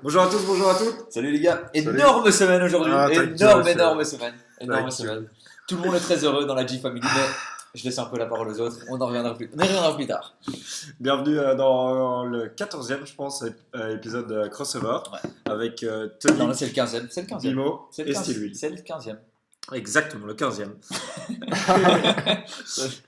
Bonjour à tous, bonjour à toutes. Salut les gars, Salut. énorme semaine aujourd'hui, énorme semaine. T'inquiète. Tout le monde est très heureux dans la G-Family, mais je laisse un peu la parole aux autres, on y reviendra plus tard. Bienvenue dans le 14e, je pense, épisode de Crossover avec Tony, Non là c'est le 15e, Bimo c'est et Steel Wheel. C'est le 15e. Exactement, le 15e.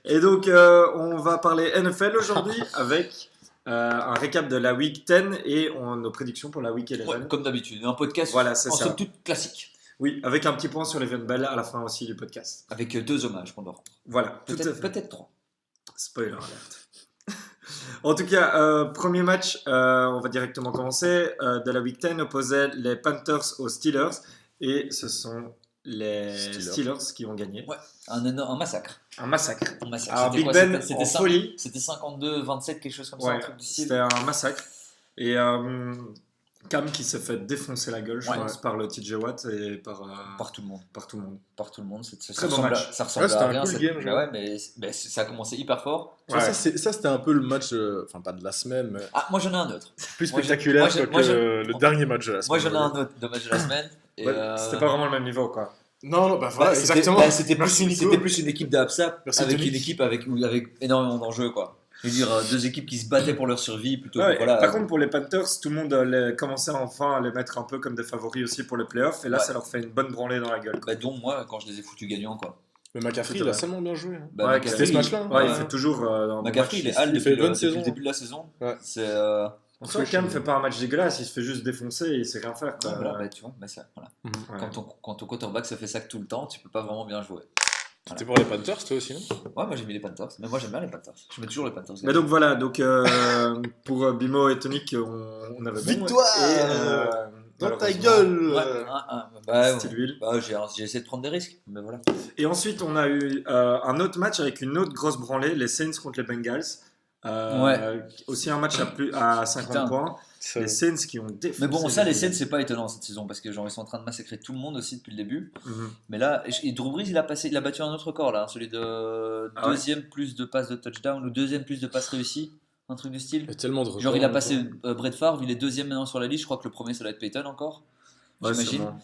Et donc, on va parler NFL aujourd'hui avec un récap de la Week 10 et nos prédictions pour la Week 11. Ouais, comme d'habitude, un podcast Voilà, c'est en ça. somme toute classique. Oui, avec un petit point sur les Bell à la fin aussi du podcast. Avec 2 hommages qu'on doit rendre. Voilà, tout à fait. Peut-être 3. Spoiler alert. En tout cas, premier match, on va directement commencer. De la Week 10 opposait les Panthers aux Steelers. Et ce sont les Steelers qui ont gagné. Ouais, un massacre. Un massacre. C'était Alors, Big quoi? Ben C'était en folie. C'était 52-27, quelque chose comme ça, Ouais, un truc du style. c'était un massacre. Et Cam qui s'est fait défoncer la gueule, je pense, par le TJ Watt et par tout le monde. Par tout le monde. Par tout le monde. Très bon match. Ça ressemble c'était à un rien. cool game, genre. Ouais, mais ça a commencé hyper fort. Tu vois, ça, c'était un peu le match, enfin pas de la semaine, mais Ah, moi j'en ai un autre. plus moi, spectaculaire moi, que le dernier match de la Moi semaine. j'en ai un autre de match de la semaine. Et Ouais, c'était pas vraiment le même niveau, quoi. Non, bah voilà, exactement. C'était plus une équipe d'Absa avec une équipe avec énormément d'enjeux, quoi. Je veux dire, deux équipes qui se battaient pour leur survie plutôt Ouais, que voilà. par contre, pour les Panthers, tout le monde commençait enfin à les mettre un peu comme des favoris aussi pour les playoffs. Et là, ça leur fait une bonne branlée dans la gueule. Bah, dont moi, quand je les ai foutus gagnants, quoi. Mais McCaffrey, il a tellement bien joué. Hein. Bah, Ouais, McCaffrey, c'était ce match-là. Ouais, il fait toujours dans McCaffrey, il est hal il fait une bonne depuis saison. le début de la saison. Ouais. C'est. En soi, Cam fait pas un match dégueulasse, il se fait juste défoncer et il sait rien faire. Quoi. Voilà, bah, tu vois, bah, ça, voilà. Ouais. Quand ton quarterback se fait sac tout le temps, tu peux pas vraiment bien jouer. C'était pour les Panthers, toi aussi, non? Ouais, moi j'ai mis les Panthers. Mais moi j'aime bien les Panthers. Je mets toujours les Panthers. Mais donc voilà, pour Bimo et Tonic, on avait bon. Victoire et, dans ta malheureusement, gueule. Bah, Steel Wheel. bah, j'ai essayé de prendre des risques, mais voilà. Et ensuite, on a eu un autre match avec une autre grosse branlée, les Saints contre les Bengals. Aussi un match à 50 Putain. points. Les Saints qui ont défoncé. Mais bon, ça, les Saints, c'est pas étonnant cette saison parce que genre ils sont en train de massacrer tout le monde aussi depuis le début. Mhm. Mais là, et Drew Brees, il a battu un autre record là, hein, celui de deuxième plus de passes de touchdown ou deuxième plus de passes réussies, un truc du style. Il y a tellement de records. Genre il a passé Brett Favre, il est deuxième maintenant sur la liste. Je crois que le premier ça doit être Peyton encore. Ouais, J'imagine. sûrement.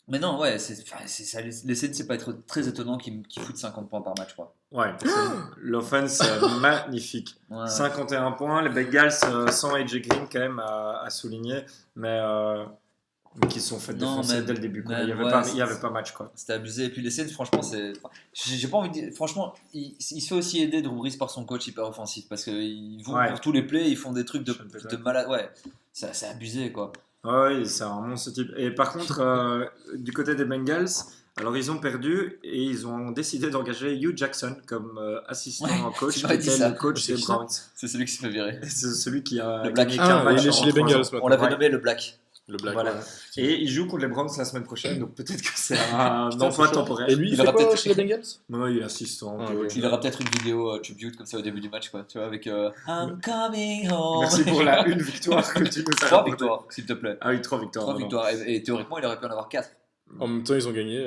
Mais non, ouais, les Saints, c'est pas être très étonnant qu'ils foutent 50 points par match, quoi. Ouais, l'offense est magnifique. Ouais. 51 points, les Bengals sans AJ Green quand même à souligner, mais qui se sont fait Non, défoncer mais- dès le début. Quoi. mais Il n'y avait, ouais, il y avait pas match. Quoi. C'était abusé. Et puis les Saints, franchement, j'ai pas envie de dire. Franchement, il se fait aussi aider Drew Brees par son coach hyper offensif parce qu'ils vont pour tous les plays, ils font des trucs de malade. Ouais, c'est abusé, quoi. Oui, c'est un monstre type. Et par contre, du côté des Bengals, alors ils ont perdu et ils ont décidé d'engager Hugh Jackson comme assistant coach, tu qui m'as dit était ça. le coach des Browns. C'est celui qui s'est fait virer. C'est celui qui a Le Black. gagné qu'un match il est en chez les 3 ans. Bengals On maintenant. l'avait Ouais. nommé le Black. Le Black. Voilà. Ouais. Et il joue contre les Browns la semaine prochaine, donc peut-être que c'est un Putain, emploi c'est chaud. temporaire. Et lui, il Il fait aura quoi peut-être- chez les Bengals? Non, il est assistant. Ah, coach. Il aura peut-être une vidéo tribute comme ça au début du match, quoi. Tu vois, avec I'm coming home. Merci pour la une victoire que tu nous as 3 rapportée. victoires, s'il te plaît. Ah oui, 3 victoires. 3 pardon. victoires. Et théoriquement, il aurait pu en avoir 4. En même temps, ils ont gagné.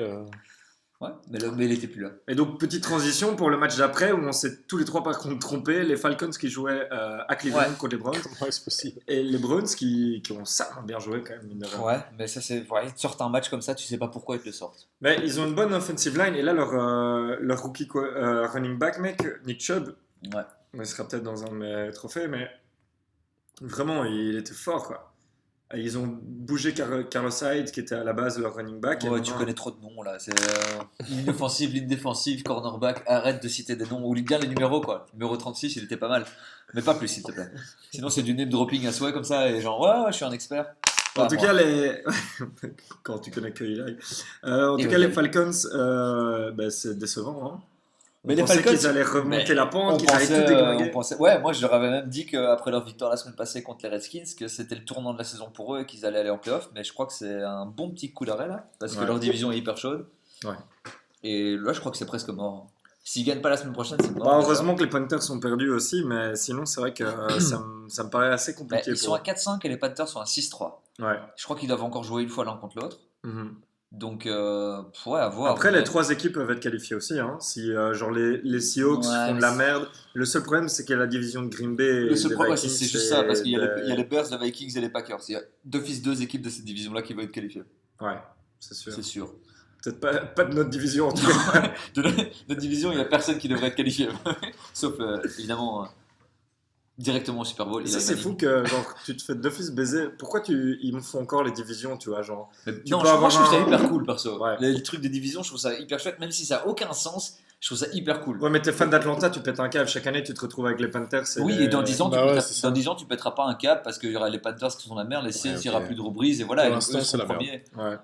Ouais, mais il était plus là. Et donc, petite transition pour le match d'après où on s'est tous les trois par contre trompés. Les Falcons qui jouaient à Cleveland Ouais. contre les Browns. Comment est-ce possible? Et les Browns qui ont ça bien joué quand même, mine de rien. Ouais, mais ça c'est. Ouais, ils te sortent un match comme ça, tu sais pas pourquoi ils te le sortent. Mais ils ont une bonne offensive line. Et là, leur rookie running back, mec, Nick Chubb, Ouais. il sera peut-être dans un de mes trophées, mais vraiment, il était fort, quoi. Et ils ont bougé Carlos Hyde, qui était à la base de leur running back. et Ouais, tu maintenant- connais trop de noms là. C'est ligne offensive, ligne défensive, cornerback. Arrête de citer des noms. Ou bien les numéros, quoi. Numéro 36, il était pas mal. Mais pas plus, s'il te plaît. Sinon, c'est du name dropping à souhait comme ça. Et genre, ouais, je suis un expert. En Pas tout moi. cas, quand tu connais que Eli. En tout cas, les Falcons, c'est décevant. Hein. Mais On les pensait Falcons, qu'ils allaient remonter mais la pente, on qu'ils allaient tout pensait, déglinguer. ouais, moi je leur avais même dit qu'après leur victoire la semaine passée contre les Redskins, que c'était le tournant de la saison pour eux et qu'ils allaient aller en playoff. Mais je crois que c'est un bon petit coup d'arrêt là, parce que Ouais. leur division est hyper chaude. Ouais. Et là, je crois que c'est presque mort. S'ils gagnent pas la semaine prochaine, c'est mort. Bah, heureusement que les Panthers sont perdus aussi, mais sinon, c'est vrai que ça me paraît assez Bah, compliqué. ils sont à 4-5 et les Panthers sont à 6-3. Ouais. Je crois qu'ils doivent encore jouer une fois l'un contre l'autre. Mhm. Donc, ouais, à voir. Après, Mais- les 3 équipes peuvent être qualifiées aussi. Hein. Si genre les Seahawks Ouais, font de mais la merde, le seul problème c'est qu'il y a la division de Green Bay et Le seul des problème, Vikings. c'est juste ça, parce qu'il y a, des- il y a les Bears, les Vikings et les Packers. Il y a d'office 2 équipes de cette division-là qui vont être qualifiées. Ouais, c'est sûr. C'est sûr. Peut-être pas de notre division en tout cas. De notre division, il n'y a personne qui devrait être qualifié. Sauf, évidemment, directement au Super Bowl. Ça, c'est fou que genre, tu te fais d'office baiser. Pourquoi ils me font encore les divisions, tu vois, genre. Mais Tu non, peux moi avoir je trouve ça un- hyper cool perso. Ouais. Les trucs des divisions, je trouve ça hyper chouette, même si ça n'a aucun sens, je trouve ça hyper cool. Ouais, mais t'es fan d'Atlanta, tu pètes un câble. Chaque année, tu te retrouves avec les Panthers. Oui, et dans 10 ans, Bah ouais, c'est ça. dans 10 ans, tu pèteras pas un cap parce qu'il y aura les Panthers qui sont la merde, les Saints, il n'y aura ok. plus de Drew Brees, et voilà, Pour et l'instant, eux c'est seront la merde. premiers. Ouais.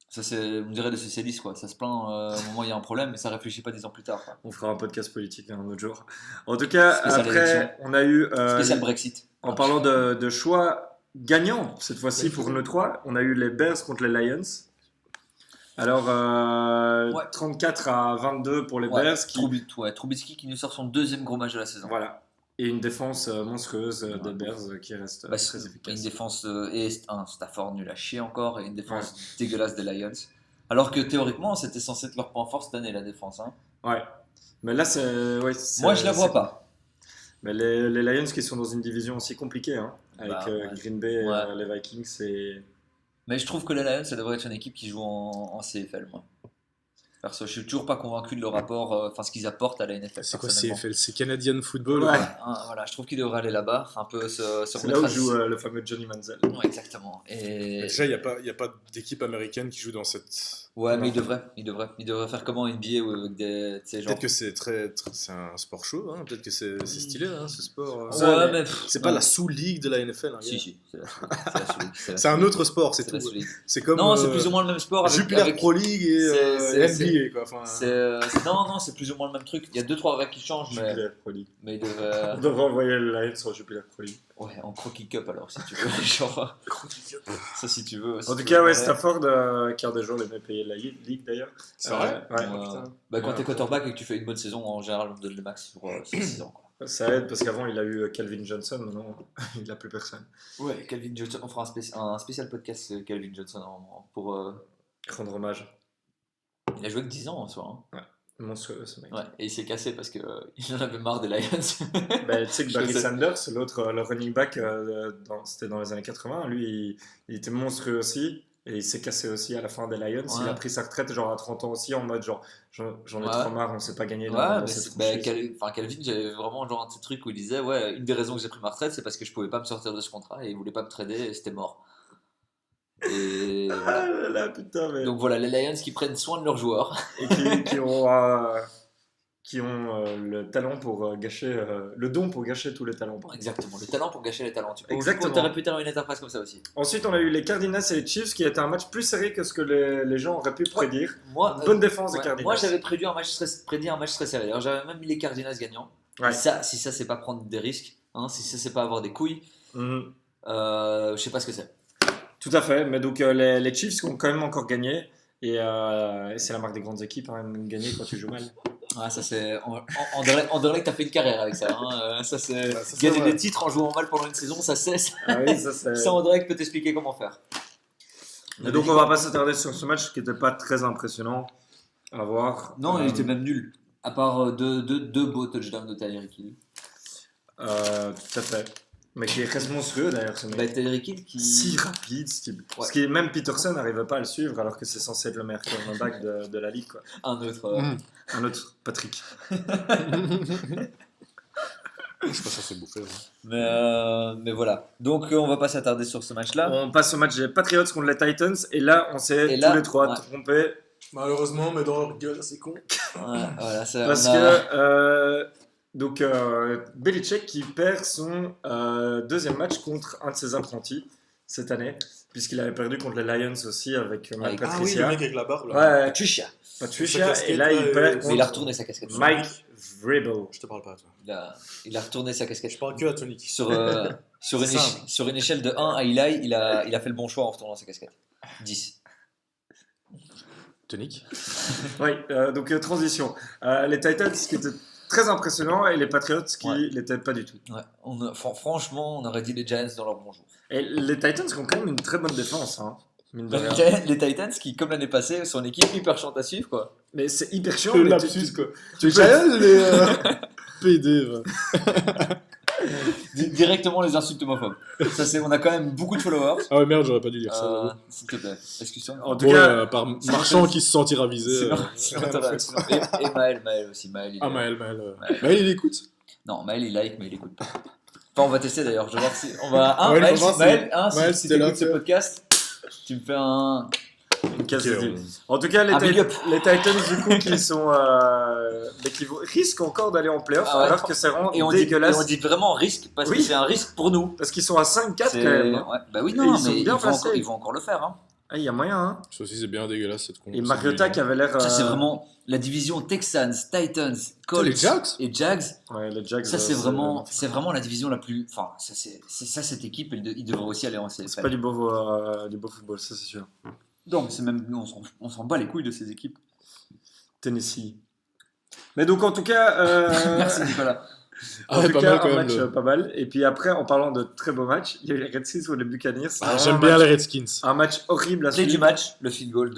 Ça, c'est, on dirait les socialistes, quoi. Ça se plaint au moment où il y a un problème, mais ça réfléchit pas 10 ans plus tard. Quoi. On fera un podcast politique un autre jour. En tout cas, Spécial après, élection. on a eu. Spécial Brexit. En parlant de choix gagnants, cette fois-ci pour nous 3, on a eu les Bears contre les Lions. Alors, Ouais. 34-22 pour les Ouais, Bears. Qui, Trubisky qui nous sort son deuxième gros match de la saison. voilà. Et une défense monstrueuse Ouais. des Bears qui reste Bah, très c'est efficace. une défense et un Stafford nul à chier encore et une défense dégueulasse des Lions. Alors que théoriquement, c'était censé être leur point fort cette année, la défense. Hein. Ouais. Mais là, Moi, je la vois pas. Mais les Lions qui sont dans une division aussi compliquée, hein, avec Bah, ouais. Green Bay et Ouais. les Vikings, c'est. Mais je trouve que les Lions, ça devrait être une équipe qui joue en CFL. Moi. Perso, je suis toujours pas convaincu de leur rapport, enfin ce qu'ils apportent à la NFL. C'est quoi personnellement. CFL? C'est Canadian Football? Ouais. quoi. Hein, voilà, je trouve qu'ils devraient aller là-bas, un peu se C'est remettre là où à- joue le fameux Johnny Manziel. Ouais, exactement. Et... Déjà, il n'y a pas d'équipe américaine qui joue dans cette. Ouais, mais ils devraient faire comme en NBA ou avec des. Tu sais, genre. Peut-être que c'est c'est un sport chaud, hein. Peut-être que c'est stylé, hein, ce sport. Ouais, mais. pff, C'est pas ouais. la sous-ligue de la NFL. Hein, Si, gars. si, c'est la Sous-League, c'est la C'est un Sous-League. autre sport, c'est C'est la tout. Sous-League. C'est comme Non, c'est plus ou moins le même sport. Avec, Jupiler avec- Pro League et c'est- NBA. Quoi. Enfin, Non, c'est plus ou moins le même truc. Il y a 2-3 règles qui changent, Jupiler Pro League. mais ils devraient. On devrait envoyer le Lions sur Jupiler Pro League. Ouais, en Croquis Cup alors, si tu veux. Genre, ça, si tu veux. si En tu tout veux. cas, ouais, Stafford, qui est un des joueurs les mieux payés de la ligue d'ailleurs. c'est vrai. Ouais. Bah, quand Ouais. t'es quarterback et que tu fais une bonne saison, en général, on te donne le max pour 6 ans. Quoi. Ça aide parce qu'avant il a eu Calvin Johnson, maintenant il n'a plus personne. Ouais, Calvin Johnson, on fera un spécial podcast Calvin Johnson pour. Rendre hommage. Il a joué que 10 ans en soi. Hein. Monstrueux ce mec. Ouais, et il s'est cassé parce qu'il en avait marre des Lions. Bah, tu sais que Je Barry sais. Sanders, l'autre, le running back, c'était dans les années 80, lui il était monstrueux aussi. Et il s'est cassé aussi à la fin des Lions. Ouais. Il a pris sa retraite genre à 30 ans aussi en mode genre j'en ai Ouais. trop marre, on sait pas gagner dans Ouais, mais cette Calvin, j'avais vraiment genre un petit truc où il disait ouais, une des raisons que j'ai pris ma retraite, c'est parce que je pouvais pas me sortir de ce contrat et il voulait pas me trader et c'était mort. Et Ah voilà. là là, putain, mais... Donc voilà, les Lions qui prennent soin de leurs joueurs. Et qui ont le talent pour gâcher, le don pour gâcher tous les talents. pardon. Exactement, le talent pour gâcher les talents. Exactement. T'aurais pu terminer ta phrase comme ça aussi. Ensuite, on a eu les Cardinals et les Chiefs qui était un match plus serré que ce que les gens auraient pu prédire. Moi, Bonne défense des ouais, Cardinals. moi j'avais prédit un match très serré. Alors, j'avais même mis les Cardinals gagnants. Ouais. Et ça, si ça c'est pas prendre des risques, hein, si ça c'est pas avoir des couilles, Mhm. je sais pas ce que c'est. Tout à fait, mais donc les Chiefs ont quand même encore gagné. Et c'est la marque des grandes équipes, hein, gagner quand tu joues mal. Ouais, ça c'est. Anderlecht, t'as fait une carrière avec ça. Hein. Ça c'est. ça, c'est Gagner vrai. des titres en jouant mal pendant une saison, ça c'est. Ah oui, ça c'est. Ça, Anderlecht peut t'expliquer comment faire. Et donc on va pas s'attarder sur ce match qui n'était pas très impressionnant à voir. Non, il était même nul. À part deux beaux touchdowns de Tyreek Hill. Tout à fait. Mais qui reste monstrueux d'ailleurs ce mec. Bah, Tyreek Hill qui. Si rapide ce type. Parce que même Peterson n'arrivait pas à le suivre alors que c'est censé être le meilleur cornerback de la ligue. Quoi. Un autre. Un autre, Patrick. Je suis pas censé bouffer. Hein. Mais voilà. Donc on va pas s'attarder sur ce match-là. On passe au match des Patriots contre les Titans et là on s'est Et là, tous les trois ouais. trompés Malheureusement, mais dans leur gueule, c'est con. Ouais, voilà, ça, parce on a- que donc Belichick qui perd son deuxième match contre un de ses apprentis cette année puisqu'il avait perdu contre les Lions aussi avec Mike Avec- Ah oui, le Patricia. mec avec la barbe. Là. Ouais, Patricia. Patricia Sa et là casquette, il perd Mais contre il a retourné sa casquette. Mike Vrabel. Je te parle pas à toi. Il a retourné sa casquette. Je parle que à Tony. Sur, sur, C'est simple. sur une échelle de 1 à Eli, il a fait le bon choix en retournant sa casquette. 10. Tonic. Oui, donc transition. Les Titans qui étaient très impressionnants et les Patriots qui Ouais. l'étaient pas du tout. Ouais. Franchement, on aurait dit les Giants dans leur bon jour. Et les Titans qui ont quand même une très bonne défense. Hein. Mine de rien. Les Titans qui, comme l'année passée, sont une équipe hyper chiante à suivre, quoi. Mais c'est hyper chiant. Le mais lapsus, quoi. Tu Giants, les PD, va. Directement les insultes homophobes. Ça, on a quand même beaucoup de followers. Ah ouais, merde, j'aurais pas dû dire ça. S'il te plaît, excuse-moi. En tout Bon, cas, par Marchand qui se sentira visé. Sinon, et Maël aussi. Maël, Maël. Maël, il écoute. Non, Maël, il like, mais il écoute pas. Enfin, on va tester d'ailleurs. Je vais voir si. On va. Ouais, Maël, faut voir Maël, si si t'es tu là, écoutes ce tu vois. podcast, tu me fais un. une case Ok, de deal. En tout cas, Un big up. les Titans, du coup, qui sont. Mais qui risquent encore d'aller en playoff, Ah ouais. alors que c'est vraiment Et on dégueulasse. dit vraiment risque parce que Oui. c'est un risque pour nous. Parce qu'ils sont à 5-4 quand C'est- même. Hein. Ouais. Bah oui, Et non, ils sont mais bien placés. ils vont encore le faire. Hein. Ah, il y a moyen, hein. Ça aussi, c'est bien dégueulasse cette con. Et Mariota qui avait l'air. Ça, c'est vraiment la division Texans, Titans, Colts les Jags et Jags. Ouais, les Jags. Ça, c'est vraiment la division la plus. Enfin, cette équipe, il devrait aussi aller en CFL. C'est pas du beau football, ça c'est sûr. Donc, c'est même, on s'en bat les couilles de ces équipes. Tennessee. Mais donc, en tout cas. Merci, Nicolas. Ah En ouais, tout pas cas, mal quand un même. match pas mal. Et puis après, en parlant de très beaux matchs, il y a eu les Redskins ou les Buccaneers. C'est vraiment J'aime un bien match- les Redskins. Un match horrible à Clé du suivre. match, le field goal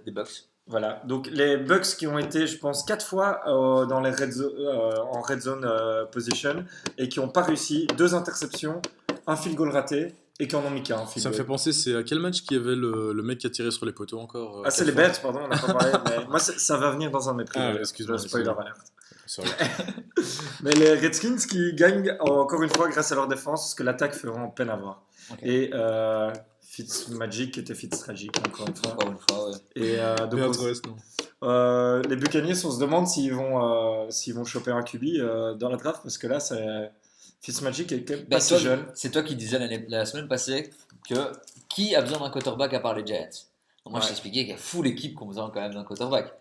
des Bucks. Voilà. Donc les Bucks qui ont été, je pense, 4 fois dans les en red zone position et qui n'ont pas réussi, 2 interceptions, un field goal raté et qui en ont mis qu'un. field Ça me goal. fait penser, c'est à quel match qu'il y avait le mec qui a tiré sur les poteaux encore Ah, c'est les Bears, pardon, on n'a pas parlé. Mais moi, ça va venir dans un de mes prix. excuse-moi, Spoiler excuse-moi. alert. Sorry. Mais les Redskins qui gagnent encore une fois grâce à leur défense, ce que l'attaque fait vraiment peine à voir. Ok. Et Fitzmagic était Fitztragic encore une fois. Encore une fois, ouais. Et donc, Bears West, non. les Buccaneers, on se demande s'ils vont choper un QB dans la draft parce que là, c'est Fitzmagic est quand même Bah, pas si jeune. c'est toi qui disais la semaine passée que qui a besoin d'un quarterback à part les Giants. Donc moi, je Ouais. t'expliquais qu'il y a full équipe qui ont besoin quand même d'un quarterback.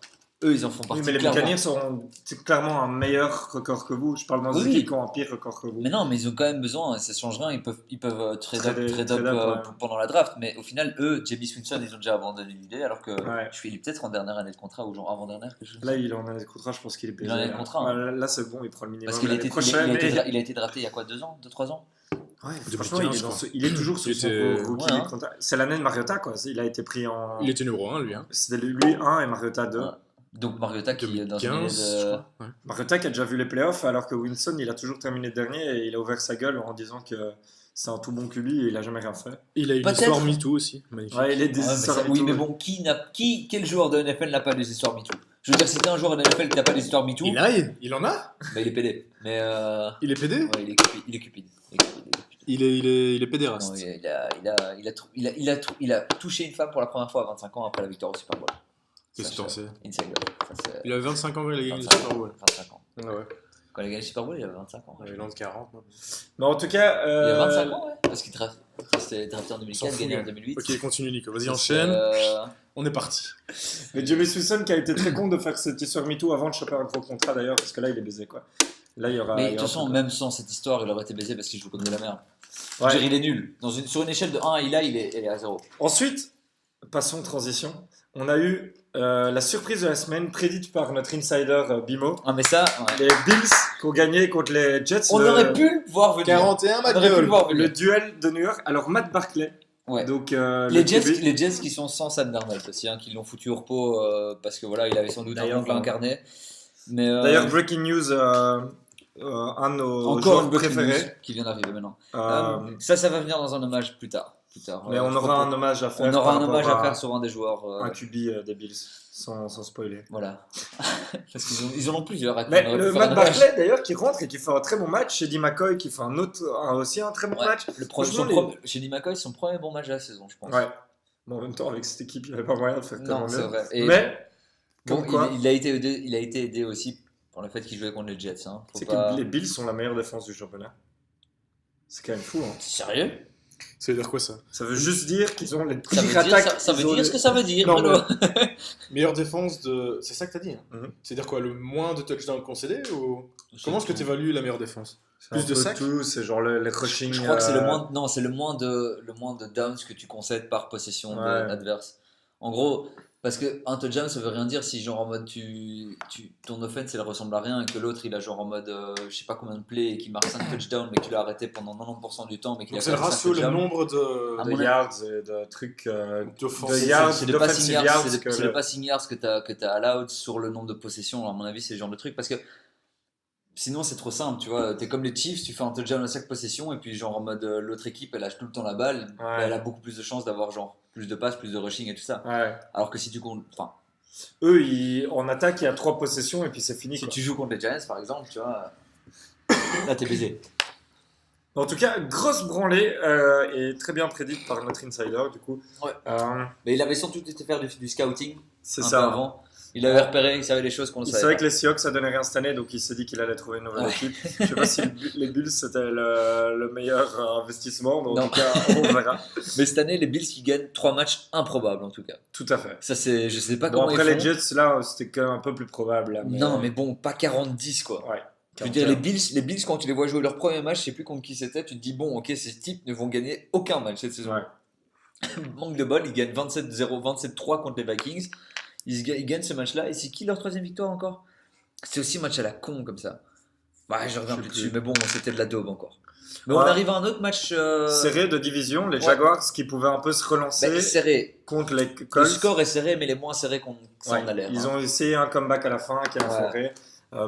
Eux, ils en font Oui, partie. mais les clairement. Buccaneers ont clairement un meilleur record que vous. Je parle dans des Oui. équipes qui ont un pire record que vous. Mais non, mais ils ont quand même besoin, ça change rien, ils peuvent trade up, Trade up, ouais. pendant la draft, mais au final, eux, James Winston, ils ont déjà abandonné l'idée, alors que Ouais. il est peut-être en dernière année de contrat, ou genre avant-dernière, quelque chose. Là, il en a des contrats, je pense qu'il est payé. Il en a des contrats, hein. Ouais, là, c'est bon, il prend le minimum. Parce qu'il a l'année été, prochaine, mais- il a été drafté il y a quoi, 2 ans 2-3 ans Ouais, 2015, franchement, il est, je crois. il est toujours sur Il son était- rookie Ouais, hein. contrat. C'est l'année de Mariota, quoi. Il a été pris en. Il était numéro 1, lui. Hein. C'était lui 1 et Mariota 2. Ouais. Donc Mariota qui est dans une année 2015, je de... crois. Ouais. Mariota qui a déjà vu les playoffs, alors que Winston, il a toujours terminé dernier et il a ouvert sa gueule en disant que c'est un tout bon QB et il a jamais rien fait. Il a eu Peut-être. l'histoire MeToo aussi. Magnifique. Ouais, il est des Ouais, mais histoires ça- et oui, tout. mais bon, quel joueur de NFL n'a pas des histoires MeToo? Je veux dire, si t'es un joueur de NFL qui n'a pas des histoires MeToo, Il en a bah, il est pédé. Mais Il est pédé ouais, il est cupide. Il est cupide. il est pédéraste. Non, il a touché une femme pour la première fois à 25 ans après la victoire au Super Bowl. Qu'est-ce que t'en sais Insider. Ça, c'est Il avait 25 ans quand il a gagné le 25 Super Bowl. 25 ans. Ah ouais. Quand il a gagné le Super Bowl, il avait 25 ans. Il est l'an de 40. non Mais en tout cas. Il avait 25 ans, ouais. Parce qu'il s'était drafté en s'en 2004, fout, gagné en gars. 2008. Ok, continue Nico, vas-y C'est, enchaîne. On est parti. Mais James Wilson qui a été très con de faire cette histoire MeToo avant de choper un gros contrat d'ailleurs, parce que là, il est baisé, quoi. Là, il y aura. Mais de il y toute aura façon, plus. même sans cette histoire, il aurait été baisé parce qu'il joue comme de la merde. Je veux Ouais. dire, il est nul. Sur une échelle de 1 à il est à 0. Ensuite, passons transition. On a eu la surprise de la semaine prédite par notre insider Bimo. Ah, mais ça, ouais. Les Bills qui ont gagné contre les Jets. On aurait pu le voir venir. 41 On aurait pu le voir Le venir. duel de New York. Alors, Matt Barclay. Ouais. Donc, Les le Jets, QB. les Jets qui sont sans Sam Darnold aussi, hein, qui l'ont foutu au repos parce que voilà, il avait sans doute un D'ailleurs, oncle incarné. Mais D'ailleurs, breaking news, un de nos encore joueurs une breaking préférés. news qui vient d'arriver maintenant. Euh, Ça va venir dans un hommage plus tard. mais on aura un hommage à faire. On aura par un hommage rapport à faire sur un des joueurs. un QB des Bills, sans spoiler. Voilà. Parce qu'ils en ont plusieurs. à qui Mais on aurait pu le faire Matt un hommage. Barclay d'ailleurs qui rentre et qui fait un très bon match. Chez Eddie McCoy qui fait aussi un très bon Ouais. match. Franchement, Chez Lee McCoy, son premier bon match de la saison, je pense. Ouais. Bon, en même temps, avec cette équipe, il n'y avait pas moyen de faire tellement Non, c'est mieux. vrai. Et Mais, bon, comme quoi, il a été aidé aussi par le fait qu'il jouait contre les Jets. Hein. Faut c'est pas- que les Bills sont la meilleure défense du championnat. C'est quand même fou. Hein. Sérieux? Ça veut dire quoi ça Ça veut juste dire qu'ils ont les Ça pires veut dire, attaques. ça veut ils ont dire les- ce que ça veut dire, Non, Bruno. Meilleure défense de. C'est ça que t'as dit hein Mhm. C'est-à-dire quoi Le moins de touchdowns concédés ou... Comment est-ce que tu évalues la meilleure défense C'est un Plus de peu sacs tout, c'est genre les rushing. Je crois que c'est le moins, non, c'est le moins de downs que tu concèdes par possession Ouais. adverse. En gros, Parce que un touchdown, ça veut rien dire si genre en mode ton offense elle ressemble à rien et que l'autre il a genre en mode je sais pas combien de plays et qu'il marque 5 touchdowns mais qu'il a arrêté pendant 90% du temps mais qu'il a Donc c'est le quand même 5 ratio, le touchdowns. nombre À De mon avis- yards et de trucs. d'offenses. de yards, C'est le passing d'offensive yards, yards c'est que le le- passing yards que t'as allowed sur le nombre de possessions. Alors, à mon avis, c'est ce genre de truc parce que sinon c'est trop simple, tu vois. T'es comme les Chiefs, tu fais un touchdown à chaque possession et puis genre en mode l'autre équipe elle lâche tout le temps la balle, Ouais. elle a beaucoup plus de chances d'avoir genre plus de passes, plus de rushing et tout ça. Ouais. Alors que si tu comptes, enfin, Eux, en attaque, il y a 3 possessions et puis c'est fini. si Quoi. tu joues contre les Giants par exemple, tu vois, là t'es baisé. En tout cas, grosse branlée et très bien prédite par notre insider du coup. Ouais. Euh, Mais il avait sans doute été faire du scouting c'est un peu ça. avant. Il avait repéré, il savait les choses qu'on ne Il savait savait pas. que les Seahawks ça donnait rien cette année, donc il s'est dit qu'il allait trouver une nouvelle Ouais. équipe. Je sais pas si les Bulls c'était le meilleur investissement, mais en Non. tout cas on verra. Mais cette année, les Bills qui gagnent 3 matchs improbables en tout cas. Tout à fait. Ça c'est, je sais pas Bon, comment après ils les font. Jets là c'était quand même un peu plus probable. Là, Non mais bon, pas 40-10 quoi. Ouais. Je veux dire, les Bills, quand tu les vois jouer leur premier match, je sais plus contre qui c'était, tu te dis, bon, ok, ces types ne vont gagner aucun match cette saison. Ouais. Manque de bol, ils gagnent 27-0, 27-3 contre les Vikings. Ils gagnent ce match-là. Et c'est qui leur troisième victoire encore? C'est aussi un match à la con comme ça. Ouais, je reviens Je sais plus plus. dessus, mais bon, c'était de la daube encore. Mais on Ouais. arrive à un autre match Serré de division, les Ouais. Jaguars qui pouvaient un peu se relancer bah, serré. contre les Le Colts. score est serré, mais les moins serrés qu'on ça Ouais, en a l'air. ils hein. ont essayé un comeback à la fin qui a Ouais. foiré.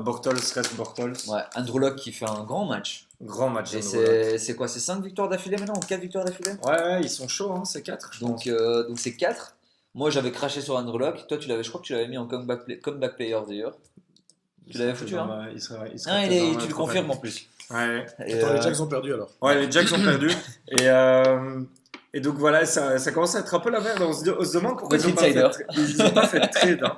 Bortles reste Bortles. Ouais, Andrew Luck qui fait un grand match. Grand match. Et Andrew Luck. c'est quoi? C'est 5 victoires d'affilée maintenant ou 4 victoires d'affilée? Ouais, ils sont chauds, hein, c'est 4. Je pense. Donc c'est 4. Moi j'avais craché sur Andrew Luck. Toi je crois que tu l'avais mis en comeback player d'ailleurs. Tu l'avais foutu, hein? Il serait Ah, peut-être dans tu le le trophée. confirmes en plus. Ouais. Et, Attends, les Jacks ont perdu alors. Ouais, les Jacks ont perdu. Et donc voilà, ça commence à être un peu la merde. On se demande pourquoi Notre ils n'ont pas, insider. ils ont pas fait de trade. Hein.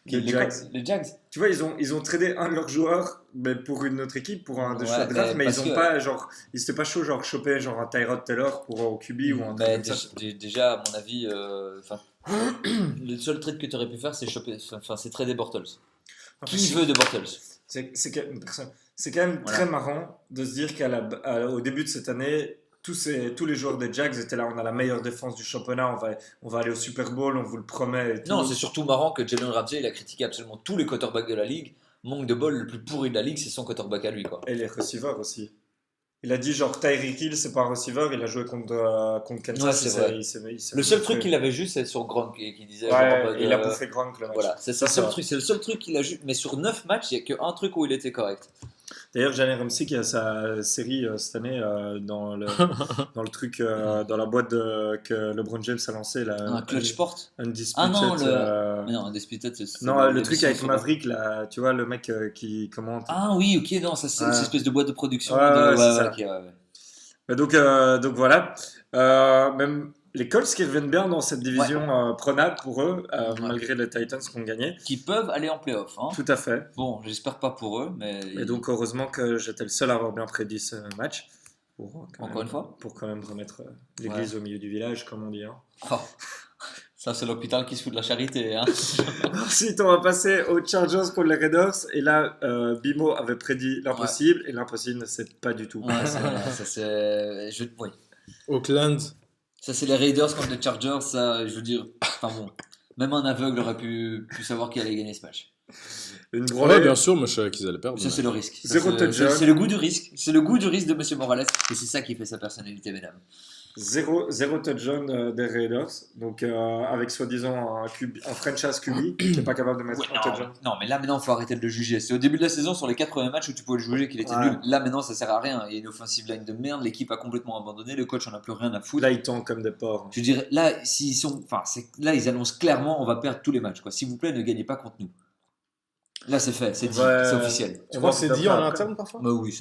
les, Les Jags. les Jags. Tu vois, ils ont tradé un de leurs joueurs mais pour une autre équipe, pour un de Ouais, choix de draft, mais mais ils parce ont que- pas, genre, ils étaient pas chauds, genre, choper genre un Tyrod Taylor pour au QB ou un truc Mais comme ça. déjà, à mon avis, le seul trade que tu aurais pu faire, c'est c'est trader Bortles. Enfin, Qui veut de Bortles? C'est quand même Voilà. très marrant de se dire qu'au début de cette année, tous les joueurs des Jags étaient là, on a la meilleure défense du championnat, on va aller au Super Bowl, on vous le promet. Et tout. Non, c'est surtout marrant que Jalen Ramsey, il a critiqué absolument tous les quarterbacks de la ligue. Manque de bol, le plus pourri de la ligue, c'est son quarterback à lui, quoi. Et les receivers aussi. Il a dit genre Tyreek Hill, c'est pas un receiver, il a joué contre Kansas. Ouais, c'est vrai. il s'est Le seul fait- truc qu'il avait juste, c'est sur Gronk qui disait. Ouais, genre, en mode, il a bouffé Gronk le match. Voilà, c'est Ça, le seul ça. truc. C'est le seul truc qu'il a juste. Mais sur 9 matchs, il n'y a qu'un truc où il était correct. D'ailleurs, Jalen Ramsey qui a sa série cette année dans le truc, dans la boîte que LeBron James a lancé. Là, Un clutch sport. Undisputed. Ah non, mais non, Undisputed, c'est. Non, le truc l'émission avec sur- Maverick, là, tu vois, le mec qui commente. Ah oui, ok, non, ça c'est Ouais. cette espèce de boîte de production. Ouais, ouais, c'est ça. ok, ouais. Mais donc voilà. Même les Colts qui reviennent bien dans cette division prenable pour eux, malgré les Titans qui ont gagné. Qui peuvent aller en playoff. Hein. Tout à fait. Bon, j'espère pas pour eux, mais. Et donc, heureusement que j'étais le seul à avoir bien prédit ce match. Encore une fois. Pour quand même remettre l'église au milieu du village, comme on dit. Hein. Oh. Ça, c'est l'hôpital qui se fout de la charité. Hein. Ensuite, on va passer aux Chargers contre les Raiders. Et là, Bimo avait prédit l'impossible. Et l'impossible ne s'est pas du tout. Ouais, ça c'est. Oui. Oakland. Ça, c'est les Raiders contre les Chargers. Ça, je veux dire. Enfin bon. Même un aveugle aurait pu savoir qui allait gagner ce match. Une Ouais, branlée. bien sûr, moi je savais qu'ils allaient perdre. Ça, c'est le risque. Ça, Zéro c'est- touchdown. C'est le goût du risque. C'est le goût du risque de Monsieur Morales. Et c'est ça qui fait sa personnalité, mesdames. Zéro touchdown des Raiders. Donc, avec soi-disant un franchise QB qui n'est pas capable de mettre Ouais, un touchdown. non, mais là maintenant, il faut arrêter de le juger. C'est au début de la saison, sur les 4 premiers matchs où tu pouvais le juger qu'il était Ouais. nul. Là maintenant, ça sert à rien. Il y a une offensive line de merde. L'équipe a complètement abandonné. Le coach en a plus rien à foutre. Là, ils tombent comme des porcs. Je dirais, là, s'ils sont, enfin, là, ils annoncent clairement, on va perdre tous les matchs. Quoi. S'il vous plaît, ne gagnez pas contre nous. Là, c'est fait, c'est dit, Ouais. c'est officiel. Tu On crois va que c'est peut-être dit en pas interne parfois? Bah oui,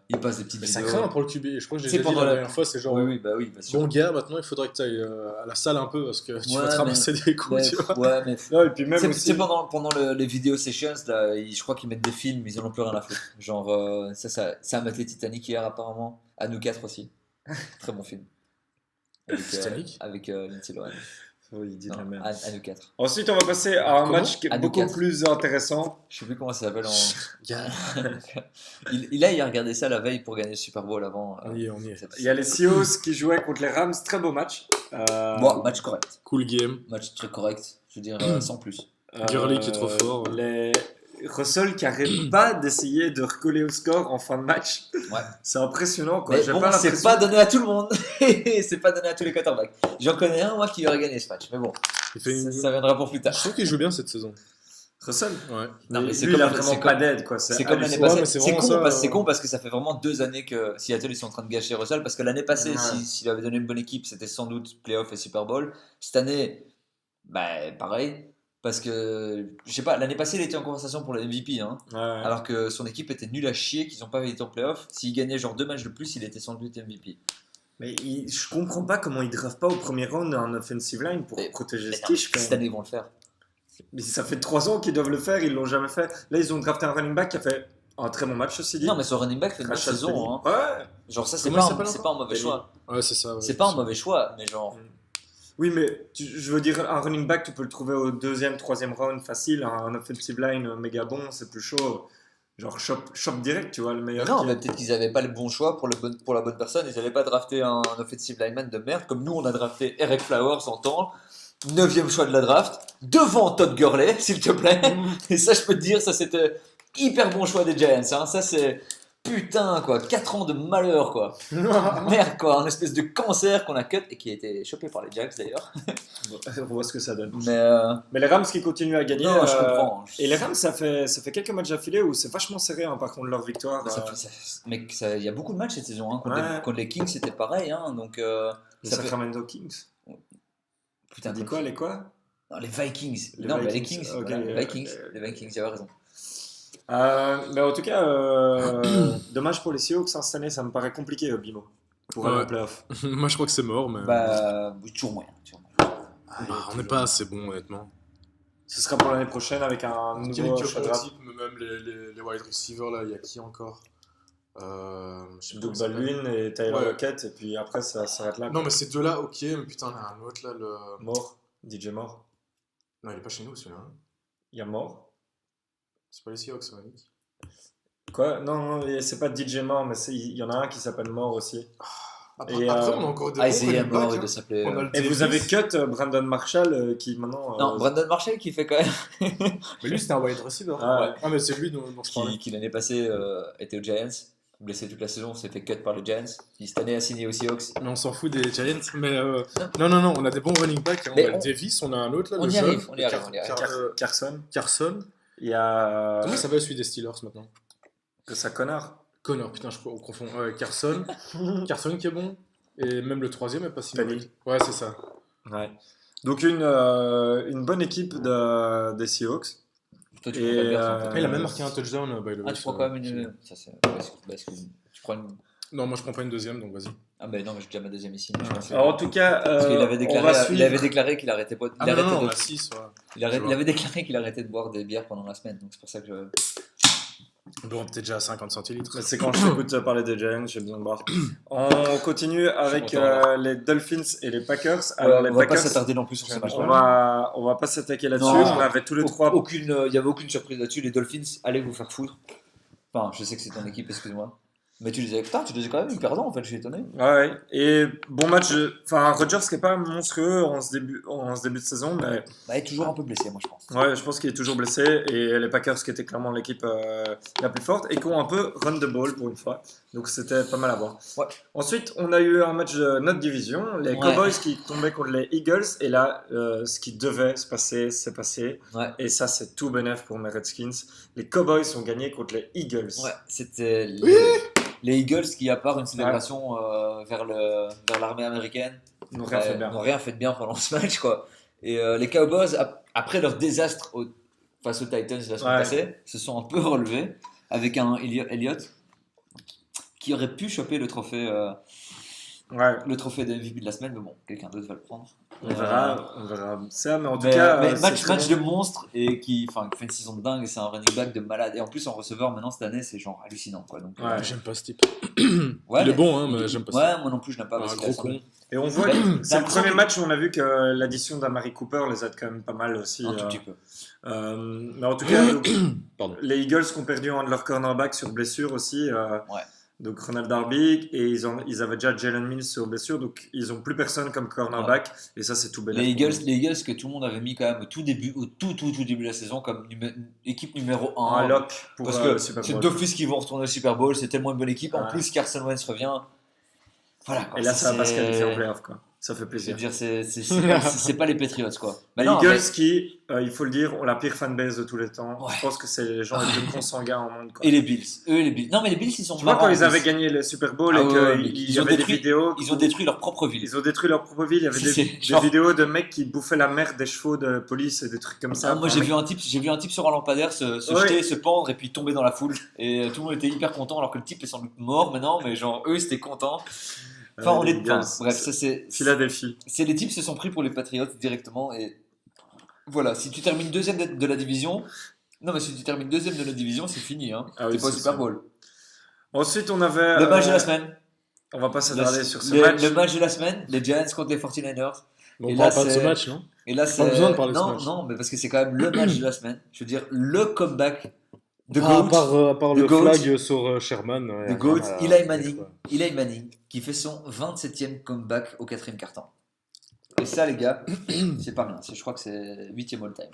il passe des petites Mais ça vidéos. craint pour le QB. Je crois que j'ai C'est déjà dit pendant la la- dernière fois, c'est genre. Oui, oui, bah oui, bien sûr. Bon gars, maintenant il faudrait que tu ailles à la salle un peu parce que tu Ouais, vas te ramasser des coups, Ouais, tu vois. ouais, mais Non, et puis même c'est aussi. c'est pendant les vidéo sessions, là, je crois qu'ils mettent des films, ils en ont plus rien à foutre. Genre, ça a maté Titanic hier apparemment, à nous 4 aussi. Très bon film. Titanic avec Lindsay Lohan. Oh, il dit de la Non, merde. à nous 4. Ensuite, on va passer à un Comment match qui est À nous beaucoup quatre. plus intéressant. Je sais plus comment ça s'appelle en. Gars, il a regardé ça la veille pour gagner le Super Bowl avant. on y est, on y est. Il y a les Seahawks qui jouaient contre les Rams. Très beau match. Bon, match correct. Cool game. Match très correct. Je veux dire, sans plus. Gurley qui est trop fort. Russell qui arrête pas d'essayer de recoller au score en fin de match. Ouais. C'est impressionnant, quoi. Mais J'ai bon, pas c'est l'impression. pas donné à tout le monde. C'est pas donné à tous les quarterbacks. J'en connais un, moi, qui aurait gagné ce match. Mais bon, Il fait une... ça viendra pour plus tard. Je trouve qu'il joue bien cette saison. Russell. Ouais. Non, mais c'est lui, il a comme- vraiment c'est pas comme- d'aide, quoi. C'est comme l'année hallucinant. passée. Ouais, mais c'est c'est vraiment con, ça, parce, c'est con parce que ça fait vraiment 2 années que Seattle ils sont en train de gâcher Russell. Parce que l'année passée, Ouais. s'il avait donné une bonne équipe, c'était sans doute playoff et Super Bowl. Cette année, bah, pareil. Parce que, je sais pas, l'année passée, il était en conversation pour le MVP. Hein, Ouais. alors que son équipe était nulle à chier, qu'ils n'ont pas été en playoff. S'il gagnait genre 2 matchs de plus, il était sans doute MVP. Mais je comprends pas comment ils draftent pas au premier round en offensive line pour Mais- protéger Mais ce non, quiche. cette année, ils vont le faire. Mais ça fait 3 ans qu'ils doivent le faire, ils l'ont jamais fait. Là, ils ont drafté un running back qui a fait un très bon match, ceci dit. Non, mais son running back fait une bonne Rashad saison. Penny. Hein. Ouais. Genre, ça, c'est Comment il pas, s'appelle c'est encore pas un mauvais Penny. choix. Ouais, c'est ça. Ouais. C'est pas un mauvais choix, mais genre. Oui, mais je veux dire, un running back, tu peux le trouver au 2e, 3e round facile. Un offensive line méga bon, c'est plus chaud. Genre, shop direct, tu vois, le meilleur. Non, qui- mais peut-être qu'ils n'avaient pas le bon choix pour la bonne personne. Ils n'avaient pas drafté un offensive lineman de merde, comme nous, on a drafté Eric Flowers en temps, 9e choix de la draft, devant Todd Gurley, s'il te plaît. Et ça, je peux te dire, ça c'était hyper bon choix des Giants. Hein. Ça, c'est putain, quoi. 4 ans de malheur, quoi. Merde, quoi. Un espèce de cancer qu'on a cut et qui a été chopé par les Jacks d'ailleurs. On voit ce que ça donne. Mais Mais les Rams qui continuent à gagner. non, je comprends. Et les Rams, ça fait quelques matchs d'affilée où c'est vachement serré, hein, par contre, leur victoire. Mais il y a beaucoup de matchs cette saison. Hein. Ouais. Contre les Kings, c'était pareil. Hein. Donc, Les ça fait... Sacramento Kings. Putain, T'as dit quoi, les quoi Non, les Vikings. Les non, mais les Vikings, Kings. ok, Voilà, les ok, Vikings. ok. Les Vikings, tu avais raison. Mais en tout cas, dommage pour les Seahawks, hein, cette année, ça me paraît compliqué, Bimo, pour aller Ouais. en playoff. Moi, je crois que c'est mort, mais. Bah, oui, toujours moyen. On n'est pas assez bon, honnêtement. Ce sera pour l'année prochaine avec un Quel nouveau équipe choix de draft. type, même les wide receivers, là, il y a qui encore je sais pas Doug comment il s'appelle. Baldwin et Tyler Ouais. Lockett, et puis après, ça s'arrête là. Non, mais ces deux-là, ok, mais putain, il y a un autre là, le. Mort, DJ Mort. Non, il est pas chez nous celui-là. Hein. Il y a Mort. C'est pas les Seahawks, ça, Nick. Quoi? Non, non, c'est pas DJ Mort, mais il y en a un qui s'appelle Mort aussi. Après, Et, après, on a encore des Ah, bons Isaiah running Moore, backs, il hein. doit s'appeler. On a le Et vous Davis. avez cut Brandon Marshall qui maintenant. Non, Brandon Marshall qui fait quand même. Mais lui, c'était un wide receiver. Ah, ouais. Ah, mais c'est lui dont je parlais. qui l'année passée était aux Giants. Blessé toute la saison, s'est fait cut par les Giants. Qui cette année a signé aux Seahawks. Mais on s'en fout des Giants. Mais non, on a des bons running backs. Hein. Mais On a le on- Davis, on a un autre là. on le y jeune, arrive, on y le arrive, on y arrive. Carson. Carson. Il y a. Comment ça va celui des Steelers maintenant Ça Connor. Connor, putain, on confond. Ouais, Carson. Carson qui est bon. Et même le troisième est pas si Penny. mauvais. Ouais, c'est ça. Ouais. Donc une bonne équipe des Seahawks. Toi, tu Et, prends pas bien, euh, en fait. Mais il a même marqué un touchdown, by the way. Ah, tu prends ça- quand même une. Ça, c'est. Parce que tu prends une. Non, moi je prends pas une deuxième, donc vas-y. Ah, ben non, mais j'ai déjà ma deuxième ici. Je pense que- Alors en tout cas, Parce qu'il avait on va déclaré, il avait suivre. déclaré qu'il arrêtait pas. Ah, Il, non, arrêtait non, on de- a 6. Ouais. il avait déclaré qu'il arrêtait de boire des bières pendant la semaine. Donc c'est pour ça que je. Bon, t'es déjà à 50 centilitres. C'est quand je t'écoute parler des Giants, j'ai besoin de boire. On continue avec content, les Dolphins et les Packers. Alors les on va pas Packers, s'attarder non plus sur ce match. on va pas s'attaquer là-dessus. Non. On avait tous les trois. Il n'y avait aucune surprise là-dessus. Les Dolphins, allez vous faire foutre. Enfin, je sais que c'est ton équipe, excuse-moi. Mais tu les as, putain, tu les as quand même eu perdants en fait, je suis étonné. Ouais. Et bon match. Enfin, Rodgers qui est pas monstrueux en ce début de saison, mais Bah, il est toujours un peu blessé, moi je pense. ouais, je pense qu'il est toujours blessé. Et les Packers qui étaient clairement l'équipe la plus forte et qui ont un peu run the ball pour une fois. Donc c'était pas mal à voir. Ouais. Ensuite, on a eu un match de notre division, les Ouais. Cowboys qui tombaient contre les Eagles. Et là, ce qui devait se passer, s'est passé. Ouais. Et ça, c'est tout bénef pour mes Redskins. Les Cowboys ont gagné contre les Eagles. Ouais, c'était les Eagles qui, à part une célébration vers l'armée américaine, Ils n'ont rien fait bien. n'ont rien fait de bien pendant ce match, quoi. Et les Cowboys, après leur désastre face aux Titans la semaine Ouais. passée, se sont un peu relevés avec un Elliott qui aurait pu choper le trophée de MVP de la semaine, mais bon, quelqu'un d'autre va le prendre. On verra ça, mais en tout Mais, cas. mais c'est match très de bon. monstre et qui fait une saison de dingue et c'est un running back de malade. Et en plus, en receveur, maintenant cette année, c'est genre hallucinant, quoi. Donc, Ouais. J'aime pas ce type. ouais, Il est bon, hein, mais j'aime pas ça. Ouais, moi non plus, je n'aime pas. parce Un qu'il a gros son- con. Et on voit, c'est le premier match où on a vu que l'addition d'Amari Cooper les aide quand même pas mal aussi. Un tout petit peu. Mais en tout cas, donc, Pardon. les Eagles qui ont perdu un de leurs cornerbacks sur blessure aussi. Ouais. Donc Ronald Darby, et ils avaient déjà Jalen Mills sur blessure, donc ils n'ont plus personne comme cornerback, et ça c'est tout bel. Les Eagles que tout le monde avait mis quand même au tout début de la saison comme équipe numéro 1. Un lock pour parce que Super c'est Bowl. d'office qu'ils vont retourner au Super Bowl, c'est tellement une bonne équipe. En Ouais. plus, Carson Wentz revient. Voilà, quoi. Et là ça va pas se c'est- qualifier en playoff, quoi. Ça fait Je veux plaisir. dire, c'est pas les Patriots, quoi. Mais Les non, Eagles mais- qui, il faut le dire, ont la pire fanbase de tous les temps. Ouais. Je pense que c'est les gens les plus consanguins au monde, quoi. Et les Bills. Eux, les Bills. Non, mais les Bills, ils sont Tu vois, marrants, quand en ils avaient plus. gagné le Super Bowl Ah et ouais, mais qu'il y ils ont avait détruit- des vidéos. Ils ont détruit leur propre ville. Ils ont détruit leur propre ville. Il y avait C'est des genre- vidéos de mecs qui bouffaient la merde des chevaux de police et des trucs comme ça. Ah, moi, Enfin, j'ai vu un type sur un lampadaire se Ouais. jeter, se pendre et puis tomber dans la foule. Et tout le monde était hyper content alors que le type est sans doute mort maintenant, mais genre eux, c'était content. Enfin, les Eagles, bref, ça c'est. Philadelphie. C'est les types se sont pris pour les Patriots directement et voilà. Si tu termines deuxième de la division, non mais si tu termines deuxième de la division, c'est fini. Hein. Ah oui, T'es pas au c'est Super ça. Bowl. Ensuite, on avait. Le match de la semaine. On va pas s'attarder sur ce le, match. le match de la semaine, les Giants contre les 49ers. On Et parle là, pas de ce c'est- match, non? Et là, c'est. besoin de parler de ce non, match. non, mais parce que c'est quand même le match de la semaine. Je veux dire, le comeback de À GOAT. part The le GOAT. flag sur Sherman. ouais, Le GOAT, voilà, Eli Manning, qui fait son 27e comeback au 4e quart-temps. Et ça, les gars, c'est pas bien. Je crois que c'est 8e all-time.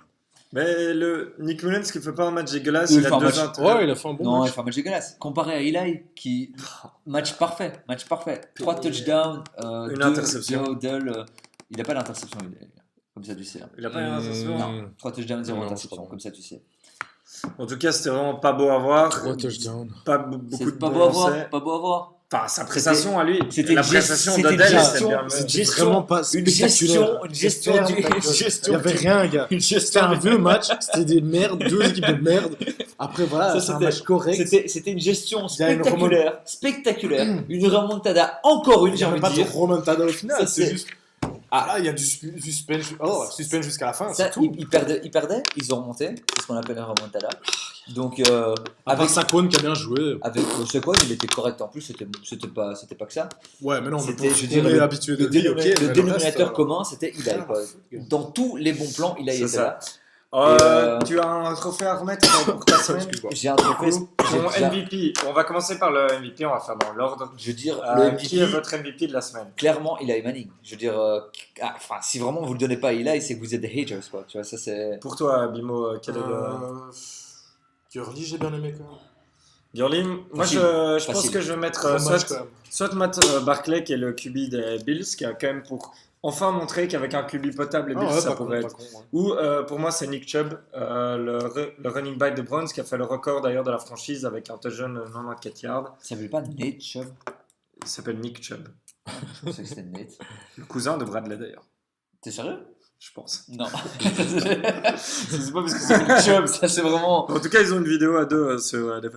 Mais le Nick Mullens qui fait pas un match dégueulasse, Il il fait a un deux match- intérêts. Ouais, il a fait un bon Non, il match. fait un match dégueulasse. Comparé à Eli, qui. Match parfait. 3 touchdowns, Une 2 interception. huddle. Il n'a pas d'interception, comme ça tu sais. Hein. Il a pas une interception. Non, 3 touchdowns, 0 Non, interception, c'est pas comme ça tu sais. En tout cas, c'était vraiment pas beau à voir. 3 touchdowns. Pas beaucoup C'est de pas bons beau à voir. lancers. Pas beau à voir. Enfin, sa prestation à lui. c'était La une prestation c'était une d'Odell, gestion- c'était bien. c'est une C'est gestion- vraiment pas Une spectaculaire. gestion Ferme du. ta gueule. Une Il gestion y avait du- rien, gars. Une C'était gestion un du- vieux match, c'était des merdes, deux équipes de merde. Après, voilà, Ça, c'est un c'était- match correct. C'était une gestion Il y a une spectaculaire, une remontada, encore une, Il n'y j'ai avait envie pas de de dire. remontada au final. Ça, C'est c'est- juste. Ah là, il y a du suspense. Oh, suspense jusqu'à la fin, Ça, c'est tout. ils perdaient, ils ont remonté, c'est ce qu'on appelle un remontada. Donc, Avec Saquon qui a bien joué. avec Saquon, il était correct en plus, c'était pas que ça. Ouais, mais non, mais C'était, pour je veux on dire, est habitué de Le, lui, ok. mais le le dénominateur reste, commun, c'était Eli. quoi. Dans tous les bons plans, Eli C'est était ça. là. Tu as un trophée à remettre pour ta semaine. Excuse-moi. J'ai un trophée. Ton j'ai- MVP. On va commencer par le MVP, on va faire dans l'ordre. Je veux dire, le Qui est MVP, votre MVP de la semaine? clairement, Eli Manning. Je veux dire, enfin, si vraiment vous le donnez pas à Eli, c'est que vous êtes des haters, quoi. Tu vois, ça c'est. Pour toi, Bimo, quel est le. Gurley, j'ai bien aimé quand même. Gurley, moi Facile. je pense Facile. que je vais mettre Gros match, quand même. soit Matt Barclay, qui est le QB des Bills, qui a quand même pour enfin montré qu'avec un QB potable, les Bills, Ah ouais, ça pas con, pourrait pas être. con, ouais. Ou pour moi, c'est Nick Chubb, le running back de Browns, qui a fait le record d'ailleurs de la franchise avec un touchdown de 94 yards. Ça s'appelle pas Nate Chubb. Il s'appelle Nick Chubb. Je pensais que c'était Nate. Le cousin de Bradley d'ailleurs, T'es sérieux? je pense. Non. c'est pas parce que c'est Nick Chubb, ça c'est vraiment. En tout cas, ils ont une vidéo à deux sur. Oui, mais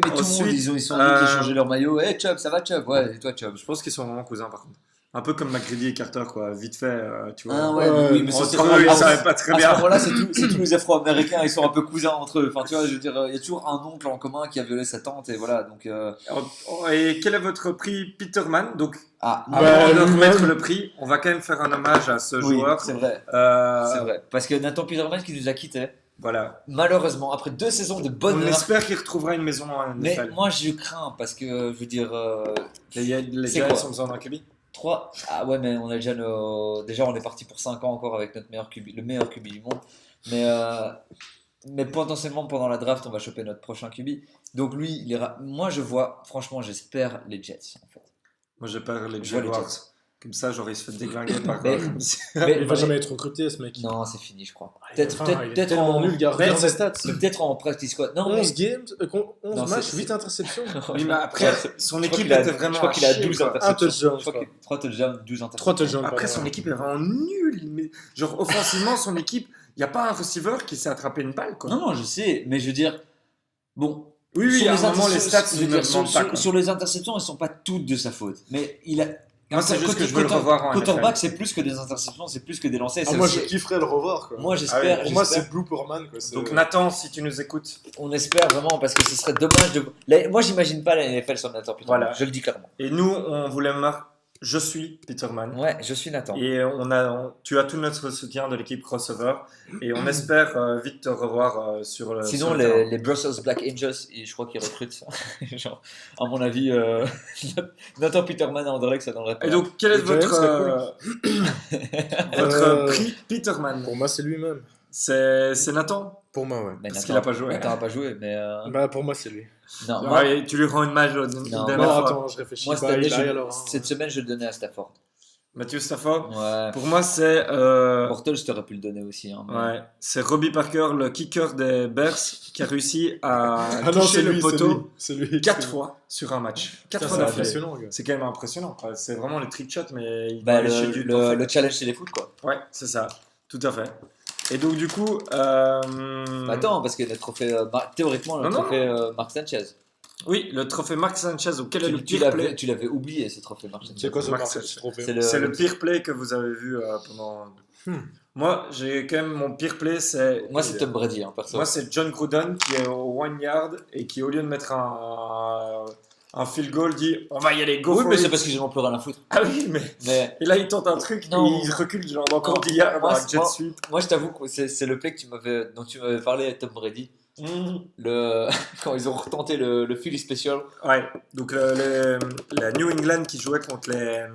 tout le monde, Ensuite, ils sont dit qu'ils changeaient leur maillot. Hey Chubb, ça va Chubb? Ouais, et toi Chubb? Je pense qu'ils sont vraiment cousins par contre. Un peu comme McGrady et Carter, quoi. Vite fait, tu vois. Ah ouais, Ouais, oui, mais En c'est temps, vraiment- ils à savaient pas très ce bien. moment-là, c'est tous les Afro-Américains, ils sont un peu cousins entre eux. Enfin, tu vois, je veux dire, il y a toujours un oncle en commun qui a violé sa tante, et voilà. Donc, Et quel est votre prix Peterman? Donc, ah, Bah, avant de remettre lui-même. le prix, on va quand même faire un hommage à ce oui, joueur. c'est vrai, Euh, c'est vrai. Parce que Nathan Peterman qui nous a quittés, Voilà. malheureusement, après 2 saisons de On bonheur. espère qu'il retrouvera une maison en Mais NFL. moi, je crains parce que, je veux dire, Les c'est Giants quoi ont besoin d'un QB. 3. Ah ouais, mais on a déjà déjà, on est parti pour 5 ans encore avec notre meilleur QB, le meilleur QB du monde. Mais potentiellement, pendant la draft, on va choper notre prochain QB. Donc lui, moi, je vois, franchement, j'espère les Jets, en fait. Moi, j'ai peur les Je vois les Jaguars. Jets. Comme ça, genre, il se fait déglinguer par. Mais- Il va jamais être recruté, ce mec. Non, c'est fini, je crois. Il est Peut-être tellement en, nul, gars. Mais Regarde ses c'est- stats. peut-être en practice squad. Non, 11 games, 11 Non, matchs, c'est- 8 interceptions. Oui, mais après, son Je crois équipe qu'il a- était vraiment. Je crois qu'il a à chier, 12 quoi. interceptions. Un touchdown, Je crois qu'il 3 touchdowns, 12 interceptions. 3 touchdowns. Après, pardon. son équipe est vraiment nulle. Mais... Genre, offensivement, son équipe, il n'y a pas un receiver qui sait attraper une balle, quoi. Non, non, je sais, mais je veux dire, bon. Oui, oui, sur à un les moment, les interceptions, stats je veux ne dire, sur, demandent pas, sur- quoi. sur les interceptions, elles sont pas toutes de sa faute. Mais il a. Moi, c'est juste que je veux le revoir en Quarterback, NFL. c'est plus que des interceptions, c'est plus que des lancers. Ah, c'est moi, aussi- je kifferais le revoir. Quoi. Moi, j'espère. Ah Pour moi, j'espère- c'est Blooperman. Quoi. c'est- Donc, Nathan, si tu nous écoutes, on espère vraiment parce que ce serait dommage de. Moi, j'imagine pas la NFL sans Nathan Peterman. Voilà. Je le dis clairement. et nous, on voulait Je suis Peterman. Ouais, je suis Nathan. Et tu as tout notre soutien de l'équipe Crossover. Et on espère vite te revoir sur le Sinon, sur le terrain. les Brussels Black Angels, je crois qu'ils recrutent ça. Genre, à mon avis, Nathan Peterman à Anderlecht, ça donnerait pas. Et donc, quel est Le Giants, votre, votre Euh, prix Peterman? Pour moi, c'est lui-même. C'est Nathan? Pour moi, ouais. Mais Parce Nathan- qu'il a pas joué. Nathan n'a pas joué, mais. Bah, pour moi, c'est lui. Non, moi, Ouais, tu lui rends une mage Non, Non, dernière fois. attends, je réfléchis moi, pas. cette année, Il a alors, hein. cette semaine, je le donnais à Stafford. Matthew Stafford. Ouais. Pour moi, c'est Bortles, je t'aurais pu le donner aussi. Hein, mais- ouais, c'est Robbie Parker, le kicker des Bears, qui a réussi à Ah non, toucher c'est le lui, poteau c'est lui. 4 fois sur un match. 4 Putain, fois c'est d'affilée. impressionnant, gars. C'est quand même impressionnant, quoi. C'est vraiment les trick shots, mais il Bah, doit lécher du trophée. le challenge, c'est les foot, quoi. Ouais, c'est ça, tout à fait. Et donc, du coup. Attends, parce que le trophée, théoriquement, le Non, non, trophée Marc Sanchez. Oui, le trophée Mark Sanchez, ou quel est le Tu pire play? tu l'avais oublié, ce trophée Marc Sanchez. C'est quoi ce Max marque Sanchez. trophée C'est C'est le pire play que vous avez vu pendant. Moi, j'ai quand même mon pire play, c'est. Moi, c'est Tom Brady, hein, perso. Moi, c'est John Gruden qui est au 1 yard et qui, au lieu de mettre un field goal, dit on va y aller, go Oui, for mais it. c'est parce qu'ils en ont plus rien à foutre. Ah oui, mais. Mais Et là, il tente un truc Non. et il recule genre encore Non. 10 yards Moi, avec jet moi- sweep. moi, je t'avoue que c'est le play dont tu m'avais parlé à Tom Brady. Quand ils ont retenté le Philly Special Ouais, donc la New England qui jouait contre des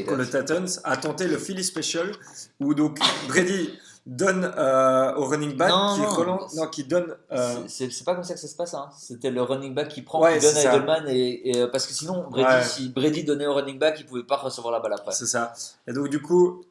contre le Titans. Titans a tenté le Philly Special où donc Brady donne au running back Non, qui non. relance, non, qui donne. C'est pas comme ça que ça se passe. Hein. C'était le running back qui prend, Ouais, qui donne c'est à ça. Edelman. Parce que sinon, Brady, Ouais. si Brady donnait au running back, il pouvait pas recevoir la balle après. C'est ça. Et donc, du coup,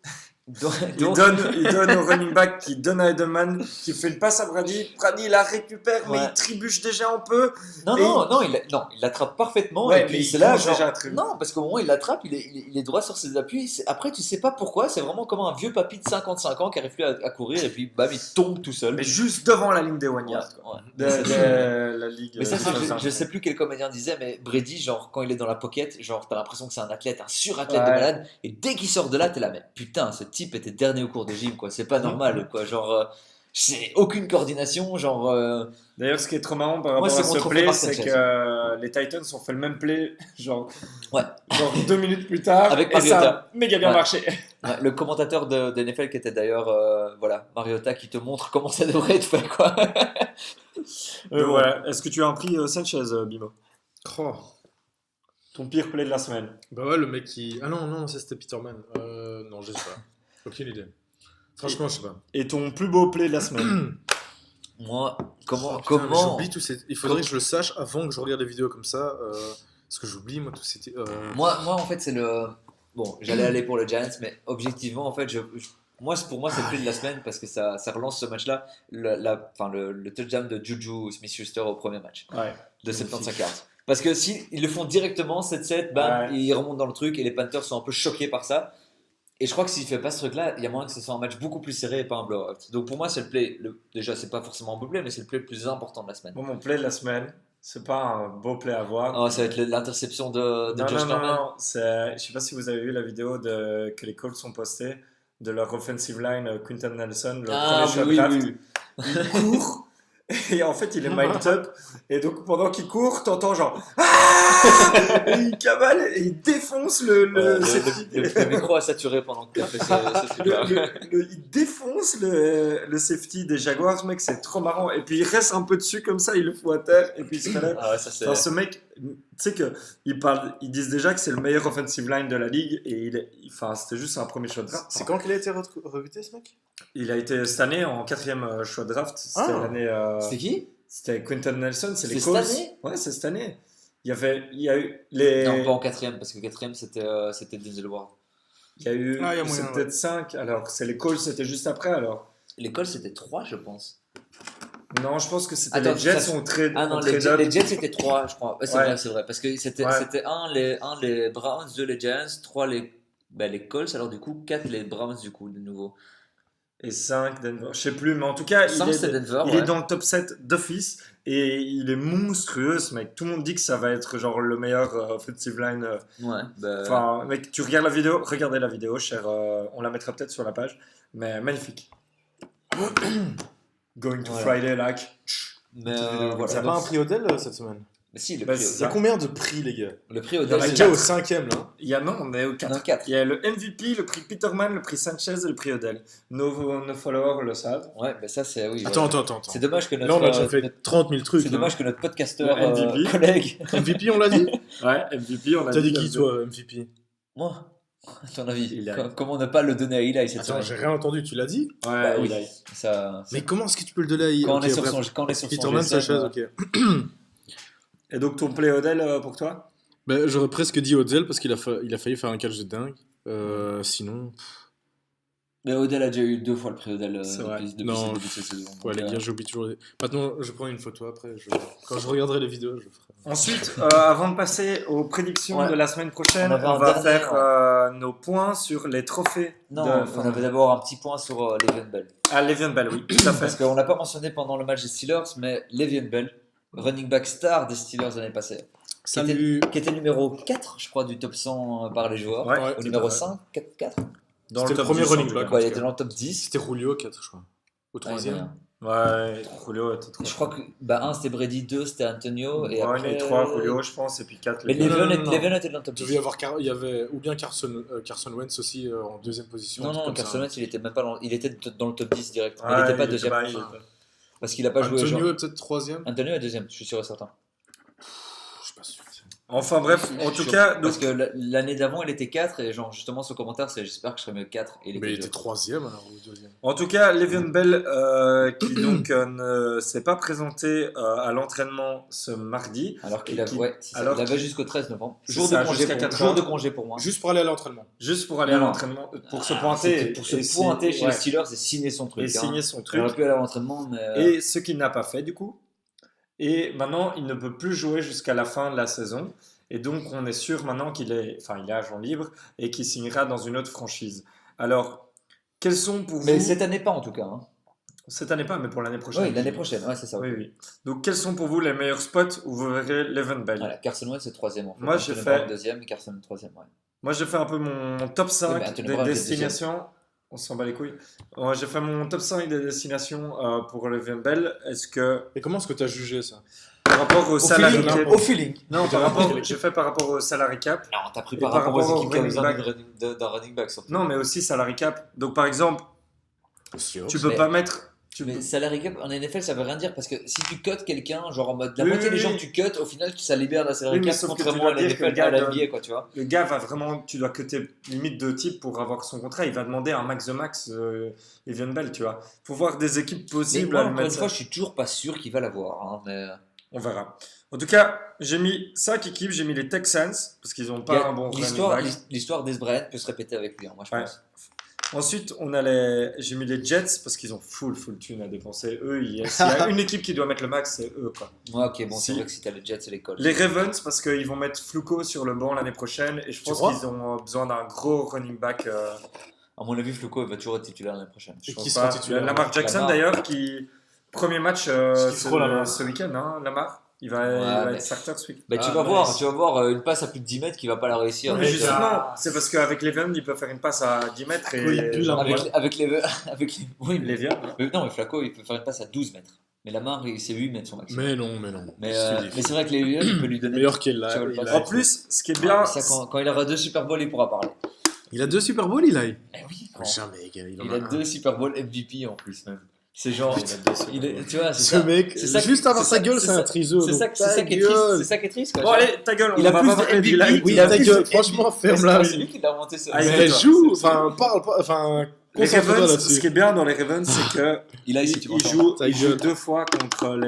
Donc, il donne au running back qui donne à Edelman, qui fait une passe à Brady. Brady la récupère, mais Ouais. il trébuche déjà un peu. non, Et il l'attrape parfaitement. Ouais, et mais puis il c'est là, commence genre, déjà à trébucher. non, parce qu'au moment où il l'attrape, il est droit sur ses appuis. Après, tu sais pas pourquoi. C'est vraiment comme un vieux papy de 55 ans qui arrive plus à courir et puis bam, il tombe tout seul. Mais juste devant la ligne des 1 Ouais, yard. ouais. De la ligue. Mais ça, des je sais plus quel comédien disait, mais Brady, genre, quand il est dans la pocket, genre, t'as l'impression que c'est un athlète, un surathlète de Ouais. malade, et dès qu'il sort de là, t'es là, mais putain, ce type était dernier au cours de gym, quoi, c'est pas normal, quoi, genre, c'est aucune coordination, genre, D'ailleurs, ce qui est trop marrant par Moi, rapport c'est à mon ce trophée play, Mark c'est Sanchez. que les Titans ont fait le même play, genre, Ouais. genre 2 minutes plus tard, Avec et ça a Mariota. méga bien Ouais. marché. ouais, le commentateur de NFL qui était d'ailleurs, voilà, Mariota, qui te montre comment ça devrait être fait, quoi. Donc, voilà. Est-ce que tu as un prix Sanchez, Bimo? Oh. Ton pire play de la semaine? Bah ouais, le mec qui. Ah non, non, ça c'était Peterman. Non, je sais pas. Aucune idée. Franchement, je sais pas. Et ton plus beau play de la semaine? Moi, Oh, comment, putain, mais comment, j'oublie tous ces. Il faudrait que je le sache avant que je regarde des vidéos comme ça. Parce que j'oublie, moi, tous ces. moi, en fait, c'est le, bon, j'allais aller pour le Giants, mais objectivement, en fait, pour moi, c'est le play de la semaine parce que ça relance ce match-là, le touchdown de Juju Smith-Schuster au premier match. Ouais. De 75 yards. Parce que si ils le font directement, 7-7, bam, Ouais. ils remontent dans le truc et les Panthers sont un peu choqués par ça. Et je crois que s'il fait pas ce truc-là, il y a moyen que ce soit un match beaucoup plus serré et pas un blowout. Donc pour moi, c'est le play. Déjà, c'est pas forcément un beau play, mais c'est le play le plus important de la semaine. Moi, mon play de la semaine, c'est pas un beau play à voir. Ah, ça va être l'interception de non, Josh non, Norman. non, je sais pas si vous avez vu la vidéo que les Colts ont postée de leur offensive line, Quinton Nelson, le Ah, premier choix oui, draft. oui, oui. Il court et en fait il est mic'd up et donc pendant qu'il court t'entends genre ah et il cavale et il défonce le safety. Le micro a saturé pendant que tu as fait ce truc-là. Il défonce le safety des Jaguars, mec, c'est trop marrant. Et puis il reste un peu dessus comme ça, il le fout à terre et puis il se relève. Ah ouais, ça c'est. Enfin, ce mec, tu sais que ils disent déjà que c'est le meilleur offensive line de la ligue et enfin c'était juste un premier choix de draft. C'est quand qu'il a été recruté, ce mec? Il a été cette année en 4e choix de draft. C'était Ah. l'année. C'était qui? C'était Quinton Nelson, c'est les C'est Colts. cette année? Ouais, c'est cette année. Il y a eu les. Non, pas en quatrième, parce que quatrième c'était Denzel Ward. Il y a eu. Ah, il y a c'est moyen, peut-être 5. Alors, c'est les Colts, c'était juste après alors. L'école c'était 3, je pense. Non, je pense que c'était Attends, les Jets ça- ont trade. Ah non, ont les trade up. Jets c'était 3, je crois. Ouais, Ouais. c'est vrai. Parce que c'était Ouais. les Browns, 2 les Giants, 3 les Colts, alors du coup 4 les Browns du coup de nouveau. Et 5 Denver. Je sais plus, mais en tout cas, 5 c'était Denver, il ouais. est dans le top 7 d'office et il est monstrueux ce mec. Tout le monde dit que ça va être genre le meilleur offensive line. Ouais, bah, Enfin, mec, tu regardes la vidéo, regardez la vidéo, cher. On la mettra peut-être sur la page, mais magnifique. Going to Voilà. Friday, like. mais vidéo, voilà. T'as donc- pas un prix Odell cette semaine? Mais si, le Bah, prix c'est Il y a Odell. combien de prix, les gars? Le prix On Odell, est c'est déjà au 4. 5ème là. Il y a non, on est au 4. Non, 4. Il y a le MVP, le prix Peterman, le prix Sanchez et le prix Odell. Nos followers le savent. Ouais, bah ça, c'est. Oui, Attends, ouais. attends. C'est dommage que Là, notre. on a déjà fait notre- 30 000 trucs. C'est là. dommage que notre podcasteur Le MVP. collègue. MVP, on l'a dit? Ouais, MVP, on a T'as dit dit qui, toi, MVP? Moi, à ton avis, Eli. comment ne pas le donner à Eli cette Attends, semaine? j'ai rien entendu, tu l'as dit? Ouais, Bah oui, Eli. ça. Mais comment est-ce que tu peux le donner à Quand on Ok, est sur bref. son, quand on est sur son Peterman, GSM, Sanchez, ok. Et donc ton play Odell pour toi? Ben, j'aurais presque dit Odell parce qu'il a failli faire un catch de dingue. Sinon, Mais Odell a déjà eu 2 fois le prix Odell C'est vrai. depuis Non. le début de cette saison. ouais, Donc, les gars, j'oublie toujours. Maintenant, je prends une photo après. Quand je regarderai les vidéos, je ferai. Ensuite, avant de passer aux prédictions Ouais. de la semaine prochaine, On avait on un va dernier, faire nos points sur les trophées. Non, de... on avait d'abord un petit point sur Le'Veon Bell. Ah, Le'Veon Bell, oui, tout à Parce fait. qu'on l'a pas mentionné pendant le match des Steelers, mais Le'Veon Bell, running back star des Steelers l'année passée, Salut. qui était numéro 4, je crois, du top 100 par les joueurs. Ouais, Ouais, Au numéro ouais. 5, 4. Dans C'était le top premier 10, running en tout back. cas. Ouais, il était dans le top 10. C'était Julio 4, je crois. Au Ouais, 3ème. Ouais, Julio était trop. Je crois que 1 c'était Brady, 2 c'était Antonio. Et Ouais, après... les 3 Julio, je pense, et puis 4 Mais Non, non, Le'Veon non. Le'Veon était dans le top Il 10. devait y avoir il y avait ou bien Carson Wentz aussi en deuxième position. un Non, truc non, comme ça. Carson Wentz, il était même pas il était dans le top 10 direct. Mais Ouais, il était pas il deuxième. était pas- Parce qu'il a pas joué. Antonio genre. est peut-être 3ème. Antonio est deuxième, je suis sûr et certain. Je suis pas sûr. Enfin bref, en Je suis tout sûr. cas, donc, Parce que l'année d'avant, il était 4. Et genre, justement, ce commentaire, c'est j'espère que je serai mieux 4. Et il Mais il était était 2. 3ème alors ou 2ème. en tout cas, Le'Veon Bell, qui donc ne s'est pas présenté à l'entraînement ce mardi. Alors qu'il Et avait, qui- ouais, c'est ça. alors Il avait qu'il- jusqu'au 13 novembre. C'est Jour ça, de congé jusqu'à pour 4 jour heures. de congé pour moi. Juste pour aller à l'entraînement. Juste pour aller à Non. l'entraînement, pour se C'était pointer. pour se et si- pointer chez ouais, les Steelers et signer son truc. et signer son Il truc. aurait pu aller à l'entraînement, mais. Et ce qu'il n'a pas fait du coup. Et maintenant, il ne peut plus jouer jusqu'à la fin de la saison. Et donc, on est sûr maintenant il est agent libre et qu'il signera dans une autre franchise. Alors, quels sont pour Mais vous cette année pas en tout cas. Hein. cette année pas, mais pour l'année prochaine. Oui, l'année prochaine, ouais, c'est ça. Oui, oui. Donc, quels sont pour vous les meilleurs spots où vous verrez Le'Veon Bell? Voilà, Carson Wentz c'est 3ème en fait. Moi, j'ai fait- deuxième, Carson 3ème. Ouais. Moi, j'ai fait un peu mon top 5 Oui, mais Anthony des Brown était destinations. On s'en bat les couilles. Ouais, j'ai fait mon top 5 des destinations pour Le'Veon Bell. Est-ce que Et comment est-ce que tu as jugé ça? par rapport au salary feeling, cap, Au feeling. non, par rapport, j'ai fait par rapport au salary cap. Non, t'as pris Et par par rapport aux rapport au équipes qui ont running besoin back. d'un running back surtout. Non, mais aussi salary cap. Donc, par exemple, tu peux Mais- pas mettre. Tu Mais peux- salary cap en NFL ça veut rien dire parce que si tu cut quelqu'un, genre en mode la Oui, moitié oui, des gens oui. que tu cut, au final ça libère la salary Oui, mais cap sauf que tu contrairement dois à la dire que NFL, le gars à la donne- NBA quoi, tu vois. Le gars va vraiment. Tu dois cutter limite 2 types pour avoir son contrat. Il va demander un max de max. Le'Veon Bell, tu vois. Faut voir des équipes Mais possibles moi à lui encore une mettre fois, ça. je suis toujours pas sûr qu'il va l'avoir. Hein, mais On verra. En tout cas, j'ai mis 5 équipes. J'ai mis les Texans parce qu'ils n'ont il y a- pas un bon running l'histoire, back. l'histoire d'Es Bryant peut se répéter avec lui, hein, moi je Ouais. pense. Ensuite, j'ai mis les Jets parce qu'ils ont full thune à dépenser. Eux, s'il y a une équipe qui doit mettre le max, c'est eux, quoi. Ouais, ok, bon, Si. c'est vrai que si t'as les Jets et les Colts. Les Ravens parce qu'ils vont mettre Fluco sur le banc l'année prochaine et je pense crois qu'ils ont besoin d'un gros running back. À mon avis, Fluco il va toujours être titulaire l'année prochaine. Je Et pense qui pas. sera titulaire? Lamar Jackson Lamar. d'ailleurs, qui premier match Ce qu'il faut, Lamar. ce week-end, hein, Lamar. Il va, mais- être starter ce week-end. Bah, Ah, tu vas nice. voir une passe à plus de 10 mètres qui va pas la réussir. Mais Donc, justement, c'est parce qu'avec Le'Veon, il peut faire une passe à 10 mètres et Oui, il pue, genre, là. avec les oui, mais, Le'Veon, hein. non, mais Flaco il peut faire une passe à 12 mètres. Mais Lamar c'est 8 mètres son maximum. Mais non. Mais C'est c'est vrai que les il peut lui donner. meilleur qu'il a. Tu vois le il pass. a- En plus, ce qui est Ah, bien, mais ça, quand il aura 2 Super Bowl, il pourra parler. Il a 2 Super Bowl, il a. Eh oui, Jamais, gars, il a 2 Super Bowl MVP en plus même. C'est genre, tu vois, c'est Ce ça. mec, c'est ça juste que- avoir c'est sa ça- gueule, c'est c'est ça- un triso. C'est donc ça, ta c'est ça qui est gueule. triste. C'est ça qui est triste. Quoi. bon allez, ta gueule, on Il a va plus pas de parler du MVP, live. il a Ta plus gueule, de franchement, MVP. ferme-la. C'est lui qui l'a inventé ça. Ah, Mais Arrête-toi. joue, enfin, parle pas, enfin, Les concentre-toi Ravens, ce là-dessus. qui est bien dans les Ravens, c'est que Il a ici, tu il m'entends. Ta joue gueule. 2 fois contre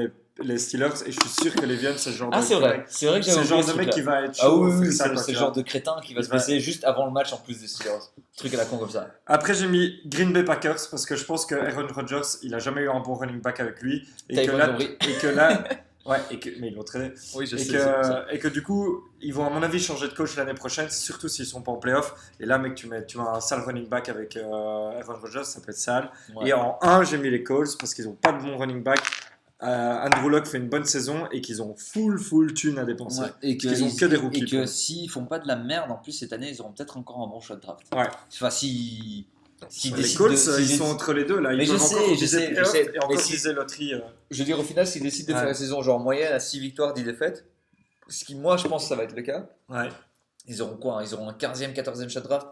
les Steelers et je suis sûr que Le'Veon, c'est le genre Ah, de c'est vrai. C'est vrai que C'est j'avais le genre oublié de ce mec qui truc-là. va être Ah chaud. oui, faire oui, ça, quoi, c'est tu le vois. genre de crétin qui va Il se va- blesser juste avant le match en plus des Steelers. Truc à la con comme ça. Après, j'ai mis Green Bay Packers parce que je pense que Aaron Rodgers, il a jamais eu un bon running back avec lui et que Tyron là, Henry. ouais, mais ils l'ont traité. Oui, je Et que du coup, ils vont à mon avis changer de coach l'année prochaine, surtout s'ils sont pas en playoff. Et là, mec, tu mets un sale running back avec Aaron Rodgers, ça peut être sale. Et en 1, j'ai mis les Colts parce qu'ils ont pas de bon running back. Andrew Luck fait une bonne saison et qu'ils ont full thune à dépenser. Et Parce qu'ils ont que des rookies, Et que quoi. s'ils font pas de la merde en plus cette année, ils auront peut-être encore un bon choix de draft. Ouais. Enfin, si. S'ils Les décident Colts, de- s'ils ils sont décident- entre les deux là. Ils Mais je peuvent sais, encore je viser sais, playoff je sais. et encore Mais si- viser loterie. Je veux dire, au final, s'ils décident de Ouais. faire la saison genre moyenne à 6 victoires, 10 défaites, moi, je pense que ça va être le cas. Ouais. Ils auront quoi, hein? Ils auront un 15e, 14e shot draft.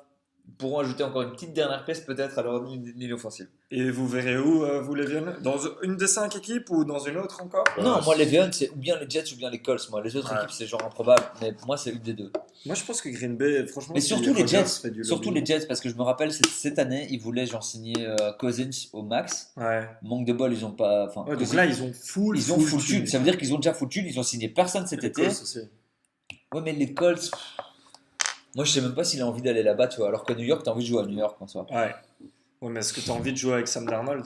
Ils pourront ajouter encore une petite dernière pièce peut-être à leur ligne offensive. Et vous verrez où, vous, Le'Veon? Dans une des 5 équipes ou dans une autre encore? Non, moi, les Le'Veon, c'est ou bien les Jets ou bien les Colts. Moi, les autres équipes, c'est genre improbable. Mais moi, c'est une des deux. Moi, je pense que Green Bay, franchement. Mais si surtout les Rodgers Jets. fait du Surtout lobby- les Jets, parce que je me rappelle, cette année, ils voulaient genre signer Cousins au max. Ouais. Manque de bol, ils ont pas. Enfin, Ouais, donc Cousins, là, ils ont full. ils ont full thune. Ça veut dire qu'ils ont déjà full thune. Ils ont signé personne cet Les été. Colts aussi. Ouais, mais les Colts. Moi, je sais même pas s'il a envie d'aller là-bas, tu vois. Alors qu'à New York, t'as envie de jouer à New York en soi. Ouais. Ouais, mais est-ce que tu as envie de jouer avec Sam Darnold,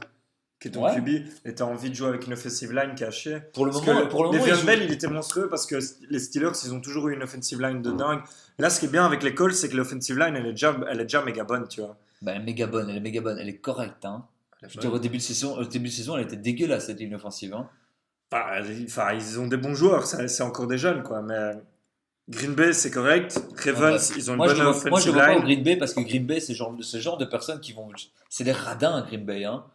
qui est ton Ouais. QB, et tu as envie de jouer avec une offensive line qui a chier? Pour le Parce moment, que pour le moment, Le'Veon ils jouent- Bell, il était monstrueux parce que les Steelers, ils ont toujours eu une offensive line de dingue. Là, ce qui est bien avec les Colts, c'est que l'offensive line, elle est déjà méga bonne, tu vois. Bah, elle est méga bonne, elle est méga bonne, elle est correcte. Hein. Je veux dire, au début de saison, elle était dégueulasse cette ligne offensive. Hein. Enfin, ils ont des bons joueurs, c'est encore des jeunes, quoi. Mais Green Bay, c'est correct. Ravens, ils ont une Moi, je bonne ne vois offensive pas au line. Green Bay parce que Green Bay, c'est ce genre de personnes qui vont. C'est des radins, Green Bay. Hein.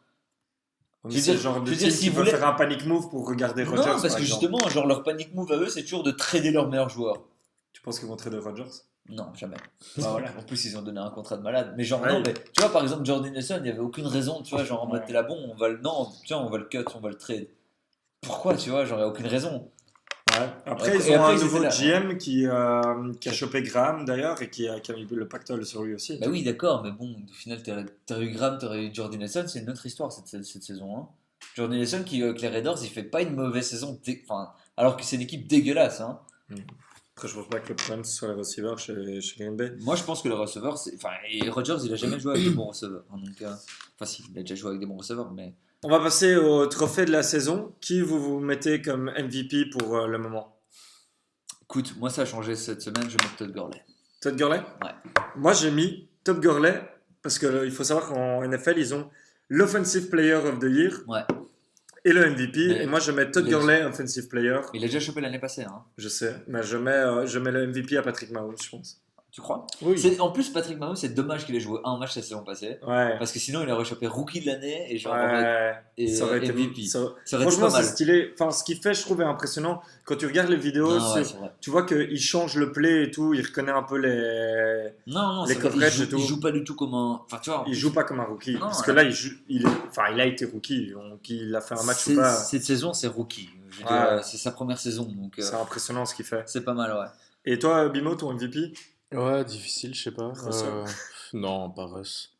C'est je veux le dire- genre de je veux dire, team s'ils qui veut voulaient- faire un panic move pour regarder Non, Rodgers. parce par que exemple. justement, genre leur panic move à eux, c'est toujours de trader leurs meilleurs joueurs. Tu penses qu'ils vont trader Rodgers? Non, jamais. Bah, voilà. En plus, ils ont donné un contrat de malade. Mais genre, Ouais. non, mais tu vois, par exemple, Jordan Nelson, il n'y avait aucune raison, tu vois, genre, en mode, Ouais. t'es là, bon, non, tiens, on va le cut, on va le trade. Pourquoi, tu vois, genre, il n'y a aucune raison. Ouais. Après, Et ils ont après, un ils nouveau étaient là. GM qui a chopé Graham d'ailleurs et qui a mis le pactole sur lui aussi. Bah oui, d'accord, mais bon, au final, t'as eu Graham, t'as eu Jordan Nelson, c'est une autre histoire cette saison. Hein. Jordan Nelson, qui avec les Raiders, il fait pas une mauvaise saison, enfin, alors que c'est une équipe dégueulasse. Hein. Après, je pense pas que le problème ce soit les receivers chez Green Bay. Moi, je pense que le receveur, enfin, et Rodgers, il a jamais joué avec des bons receveurs. Hein, donc, enfin, si, il a déjà joué avec des bons receveurs, mais. On va passer au trophée de la saison. Qui vous mettez comme MVP pour le moment? Écoute, moi, ça a changé cette semaine, je vais mettre Todd Gurley. Todd Gurley? Ouais. Moi, j'ai mis Todd Gurley parce qu'il faut savoir qu'en NFL, ils ont l'Offensive Player of the Year Ouais. et le MVP. Mais- et moi, je mets Todd mais- Gurley Offensive Player. Il a déjà chopé l'année passée, hein. Je sais, mais je mets le MVP à Patrick Mahomes, je pense. Tu crois? Oui. En plus, Patrick Mahomes, c'est dommage qu'il ait joué un match la saison passée. Ouais. Parce que sinon, il aurait chopé rookie de l'année et genre Ouais. et, Ça aurait été MVP. ça aurait- Ça aurait été Franchement, pas c'est mal. stylé. Enfin, ce qu'il fait, je trouve, est impressionnant. Quand tu regardes les vidéos, Non, ouais, c'est vrai. tu vois qu'il change le play et tout. Il reconnaît un peu les. Non, Les c'est vrai, coverages et tout. il joue pas du tout comme un. Enfin, tu vois. Il joue pas comme un rookie. Non, parce que là, il a été rookie. Donc, il a fait un match ou pas. Cette saison, c'est rookie. Je veux Ouais. dire, c'est sa première saison, donc C'est impressionnant ce qu'il fait. c'est pas mal, ouais. Et toi, Bimo, ton MVP? Ouais, difficile, je sais pas. Russell. Non, pas Russ.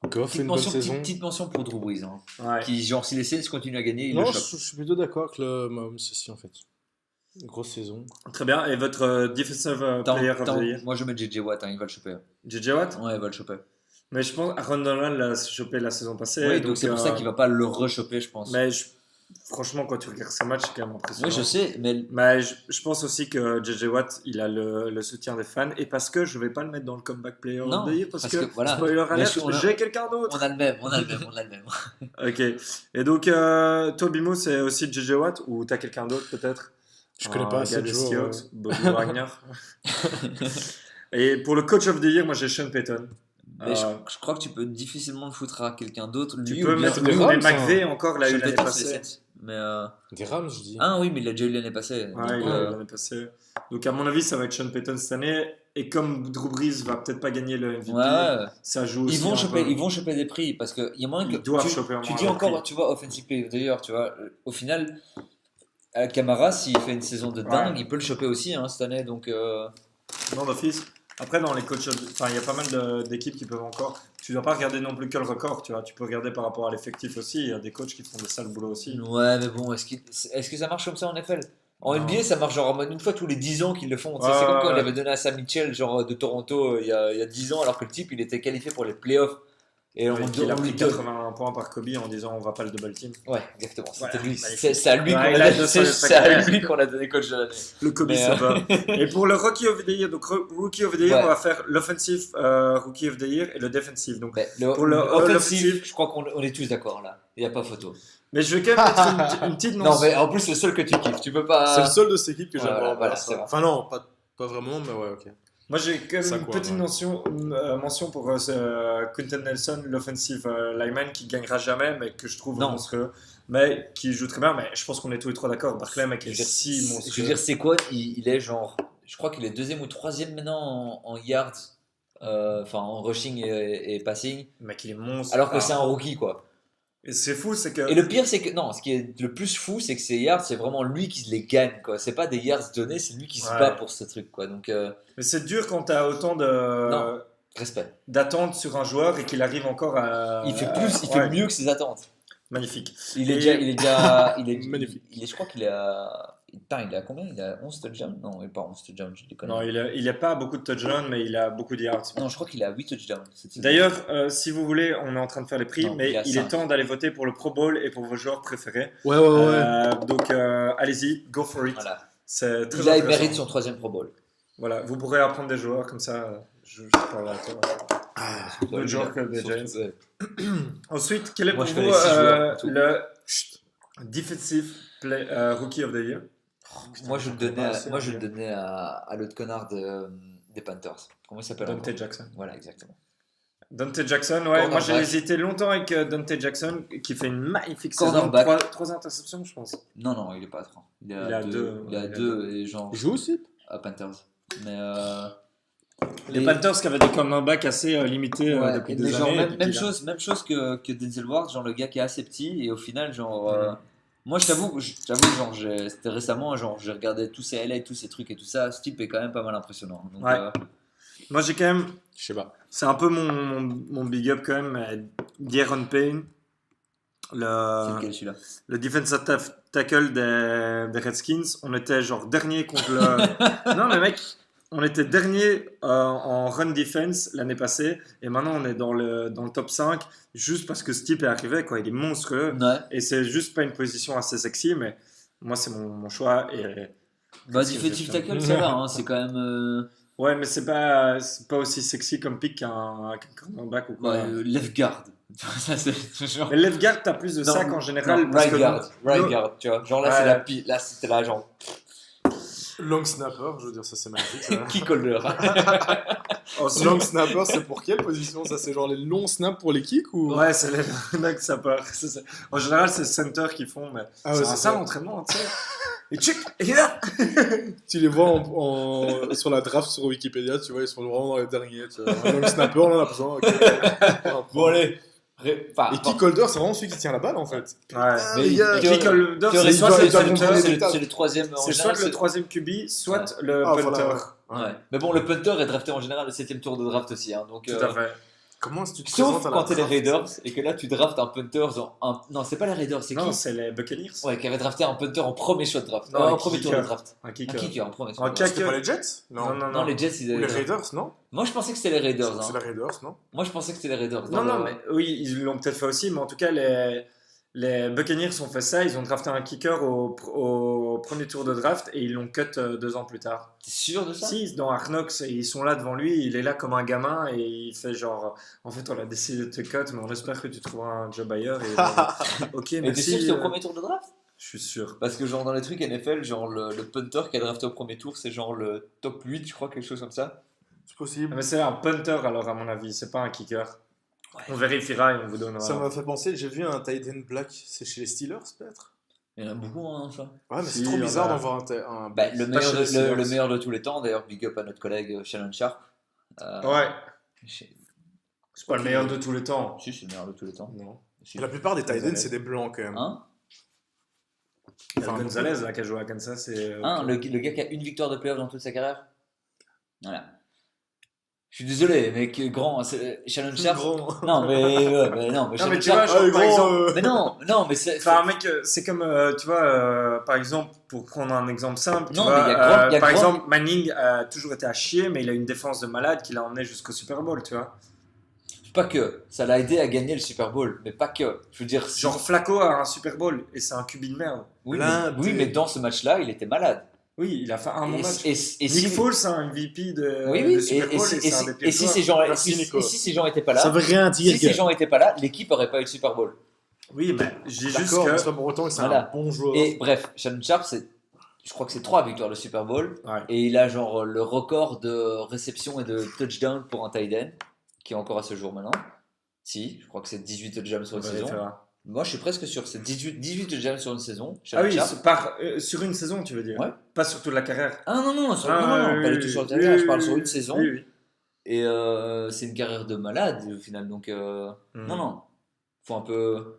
Goff fait Petite une bonne mention, saison. petite mention pour Drew Brees. Hein, Ouais. qui, genre, si les Saints continuent à gagner, il Non, le je, chope. je suis plutôt d'accord avec le Mahomes aussi, en fait. Grosse saison. Très bien. Et votre Defensive Player of the Year? Moi, je mets JJ Watt, hein, il va le choper. JJ Watt? Ouais, il va le choper. Mais je pense Aaron Donald l'a chopé la saison passée. Oui, donc c'est pour ça qu'il va pas le rechoper, je pense. Mais franchement, quand tu regardes ce match, c'est quand même impressionnant. Oui, je sais, mais Mais je pense aussi que JJ Watt, il a le soutien des fans. Et parce que je vais pas le mettre dans le Comeback Player Non, of the Year, parce que voilà. spoiler Bien alert, sûr, on a- j'ai quelqu'un d'autre. on a le même, on a le même. Ok. Et donc, toi, Bimo, c'est aussi JJ Watt ou t'as quelqu'un d'autre peut-être? Je connais Un pas assez gars de des joueurs. Seahawks, Bobby Wagner. Et pour le Coach of the Year, moi j'ai Sean Payton. Mais je Euh, crois que tu peux difficilement le foutre à quelqu'un d'autre. Tu Lui peux ou bien mettre des mais Rams, McVay encore l'a eu Sean l'année Payton, c'est les passée. Saints. Mais Des Rams, je dis. ah oui, mais il l'a déjà eu l'année passée. Ouais, donc, il l'a eu l'année passée. Donc à mon avis, ça va être Sean Payton cette année. Et comme Drew Brees va peut-être pas gagner le MVP, ouais. ça joue aussi. Ils vont un choper, peu. ils vont choper des prix parce que il y a moyen que Ils doivent choper un tu moins dis un encore, prix. tu vois, offensive player d'ailleurs, tu vois, au final, Camara, s'il fait une saison de dingue, Ouais. il peut le choper aussi hein, cette année. Donc Non, d'office. Après, dans les coachs, enfin, il y a pas mal d'équipes qui peuvent encore. Tu dois pas regarder non plus que le record, tu vois. Tu peux regarder par rapport à l'effectif aussi. Il y a des coachs qui font des sales boulots aussi. ouais, mais bon, est-ce que ça marche comme ça en NFL? En Non. NBA, ça marche genre en mode une fois tous les 10 ans qu'ils le font. Tu sais, Ouais, c'est comme quand ouais. il avait donné à Sam Mitchell, genre de Toronto, il y a 10 ans, alors que le type, il était qualifié pour les playoffs. Et Ouais, il a pris lui donne- 81 points par Kobe en disant on va pas le double team. Ouais, exactement. C'était Ouais, lui. magnifique. C'est à lui Ouais, qu'on il a, a 200 c'est à lui qu'on a donné coach de l'année. Le Kobe Mais, Saba. Et pour le Rookie of the Year, donc Rookie of the Year, Ouais. on va faire l'offensive Rookie of the Year et le defensive. Donc, Mais Pour le offensive, l'offensive- je crois qu'on est tous d'accord là. Il n'y a pas photo. mais je vais quand même mettre une petite Non, mention. mais en plus, c'est le seul que tu kiffes. Tu peux pas. C'est le seul de cette équipe que j'aime Voilà, vraiment. voilà, ça. c'est vrai. Enfin, non, pas vraiment, mais ouais, ok. Moi, j'ai quand même Ça, une quoi, petite ouais. mention pour Quentin Nelson, l'offensive lineman qui gagnera jamais, mais que je trouve Non. monstrueux, mais qui joue très bien. Mais je pense qu'on est tous les trois d'accord. Barclay, mec, Je est veux dire, si je monstrueux. veux dire, c'est quoi? Il est genre, je crois qu'il est deuxième ou troisième maintenant en yards, enfin en rushing et passing, Le mec, il est monstre. alors que c'est un rookie quoi. Et c'est fou, c'est que. Et le pire, c'est que non, ce qui est le plus fou, c'est que ces yards, c'est vraiment lui qui les gagne quoi. C'est pas des yards donnés, c'est lui qui se Ouais. bat pour ce truc quoi. Donc Mais c'est dur quand t'as autant Non. respect. d'attentes sur un joueur et qu'il arrive encore à. Il fait plus, il Ouais, fait mieux que ses attentes. magnifique. Il est Et- déjà, il est déjà, il est, Magnifique. il est, je crois qu'il est à, putain, il est à combien? Il a 11 touchdowns? Non, il est pas 11 touchdowns, je déconne. Non, il a pas beaucoup de touchdowns, mais il a beaucoup de yards. Non, je crois qu'il est à 8 touchdowns. cette saison. D'ailleurs, si vous voulez, on est en train de faire les prix, Non, mais il a il est cinq. temps d'aller voter pour le Pro Bowl et pour vos joueurs préférés. Ouais. Donc, allez-y, go for it. Voilà. C'est très Là, il intéressant. mérite son 3e Pro Bowl. Voilà, vous pourrez apprendre des joueurs comme ça. Je parle à toi. D'autres joueurs que des Giants. Ouais. Ensuite, quel est Moi, pour je vous connais 6 joueurs, tout. le Defensive Rookie of the Year? Moi, je le connais donnais, pas à, assez, moi, je hein, le donnais à l'autre connard des Panthers. Comment il s'appelle Dante encore Jackson. Voilà, exactement. Dante Jackson, ouais, moi j'ai Cornerback. hésité longtemps avec Dante Jackson qui fait une magnifique saison. Cornerback. 3 interceptions, je pense. Non, il est pas à 3. Il est Il est à à 2. deux, Il est à ouais, 2 et genre Il joue aussi à Panthers. Mais Les Panthers qui avaient des cornerbacks assez limités ouais, depuis mais des genre, années. même, et puis même chose que Denzel Ward, genre le gars qui est assez petit et au final, genre. Moi, je t'avoue, genre, c'était récemment, genre, j'ai regardé tous ces LA, tous ces trucs et tout ça. Ce type est quand même pas mal impressionnant. Donc, Ouais. Moi j'ai quand même. Je sais pas. C'est un peu mon big up quand même. De'Aaron Payne, c'est le, lequel celui-là? le defensive tackle des Redskins. On était genre dernier contre le. Non, mais mec, on était dernier en run defense l'année passée. Et maintenant on est dans le top 5 juste parce que ce type est arrivé. Quoi. Il est monstrueux. Ouais. Et c'est juste pas une position assez sexy, mais moi c'est mon choix. Et... Bah, Qu'est-ce que defensive c'est, tackle, ça va, hein, c'est quand même. Ouais, mais c'est pas aussi sexy comme pick qu'un cornerback ou quoi. Left guard. Ça, c'est genre. Mais left guard, t'as plus de Non, sac en général. non, parce right que guard, right nous- guard, tu vois. Genre là, Ouais. c'est la pile. Là, c'était là, genre. Long snapper, je veux dire, ça c'est magnifique. Ça. Kick holder. Ensuite- Long snapper, c'est pour quelle position ça? C'est genre les longs snaps pour les kicks ou Ouais, c'est les mecs, ça part. En général, c'est center qui font, mais Ah ouais, c'est c'est ça ça. l'entraînement, tu sais. Et tchic, et là Tu les vois sur la draft sur Wikipédia, tu vois, ils sont vraiment dans les derniers. Tu vois. Un long snapper, on en a besoin. ok. Bon, allez. Enfin, Et kick holder, c'est vraiment celui qui tient la balle en fait. Ouais. mais les gars, Et kick holder, c'est théoriquement, soit doit- le il doit center, contrôler les c'est le troisième. en c'est général, soit le troisième QB, soit le Ah, punter. voilà. Ouais. Mais bon, le punter est drafté en général le 7ème tour de draft aussi. Hein, donc, Tout à fait. Comment est-ce que tu te sauf présentes à la quand t'es les draft? Raiders et que là tu draftes un punter. Non, c'est pas les Raiders, c'est Non, qui? c'est les Buccaneers. Ouais, qui avait drafté un punter en premier choix de draft. Non, En un premier tour de kicker. draft. Un Un kicker. kicker en premier tour. En de draft. C'était pas les Jets? Non, non, Non, les Jets, ils Ou avaient. les Raiders, non? Moi, je pensais que c'était les Raiders. C'est Hein. les Raiders, non? Moi, je pensais que c'était les Raiders. Non, Dans non, le- mais oui, ils l'ont peut-être fait aussi, mais en tout cas, les Buccaneers ont fait ça. Ils ont drafté un kicker au premier tour de draft et ils l'ont cut 2 ans plus tard. T'es sûr de ça? Si, dans Hard Knocks, ils sont là devant lui, il est là comme un gamin et il fait genre, en fait, on a décidé de te cut, mais on espère que tu trouveras un job ailleurs. Et ok, Et t'es sûr que merci. c'est au premier tour de draft? Je suis sûr. Parce que, genre, dans les trucs NFL, genre, le punter qui a drafté au premier tour, c'est genre le top 8, je crois, quelque chose comme ça. C'est possible. Mais c'est un punter alors, à mon avis, c'est pas un kicker. Ouais. On vérifiera et on vous donnera. Ça m'a fait penser, j'ai vu un tight end black, c'est chez les Steelers peut-être? Il y en a beaucoup, hein, ça. Ouais, mais Si, c'est trop il y en bizarre a. d'en voir un Bah, le, Pas meilleur chez de, les Steelers. le meilleur de tous les temps, d'ailleurs, big up à notre collègue Shannon Sharp. Ouais, Chez- c'est pas le meilleur de tous les temps. Si, c'est le meilleur de tous les temps. Non. Si. La plupart des tight ends, Gonzalez. c'est des blancs quand même. Hein? Il y a Enfin, Gonzalez là, qui a joué à Kansas. Et, Hein, le gars qui a une victoire de playoff dans toute sa carrière. Voilà. Je suis désolé, mais grand, c'est Shannon Sharp. Grand. Non, mais non, mais Non, Shannon mais tu vois, Sharp. genre, Ah, par gros, exemple. Mais non, mais c'est. Enfin, mec, c'est comme, tu vois, par exemple, pour prendre un exemple simple, tu Non, vois, mais il y a par Gronk. exemple, Manning a toujours été à chier, mais il a une défense de malade qui l'a emmené jusqu'au Super Bowl, tu vois. Pas que. Ça l'a aidé à gagner le Super Bowl, mais pas que. Je veux dire, si- Genre Flacco a un Super Bowl et c'est un QB de merde. Oui, Blindé. mais dans ce match-là, il était malade. Oui, il a fait un bon Et, match. et Nick si, Foles, c'est un MVP de, oui, oui, de Super Bowl et, et c'est un si- des et pires si joueurs. ces gens, Merci, Nico. et si ces gens étaient pas là, Ça veut rien dire. si ces gens étaient pas là, l'équipe aurait pas eu le Super Bowl. Oui, mais j'ai juste D'accord, mais que... c'est pas pour autant que c'est Voilà. un bon joueur. Et bref, Shannon Sharp, c'est je crois que c'est 3 victoires de Super Bowl. Ouais. Et il a genre le record de réception et de touchdown pour un tight end, qui est encore à ce jour maintenant. Si, je crois que c'est 18 touchdowns sur une saison. Moi, je suis presque sûr, c'est 18 touchdowns sur une saison. Ah oui, sur une saison, tu veux dire? Ouais. Pas sur toute la carrière. Ah non, non, oui, pas du tout sur le terrain, je parle sur une oui, saison. oui, oui. Et c'est une carrière de malade au final. Donc, non, faut un peu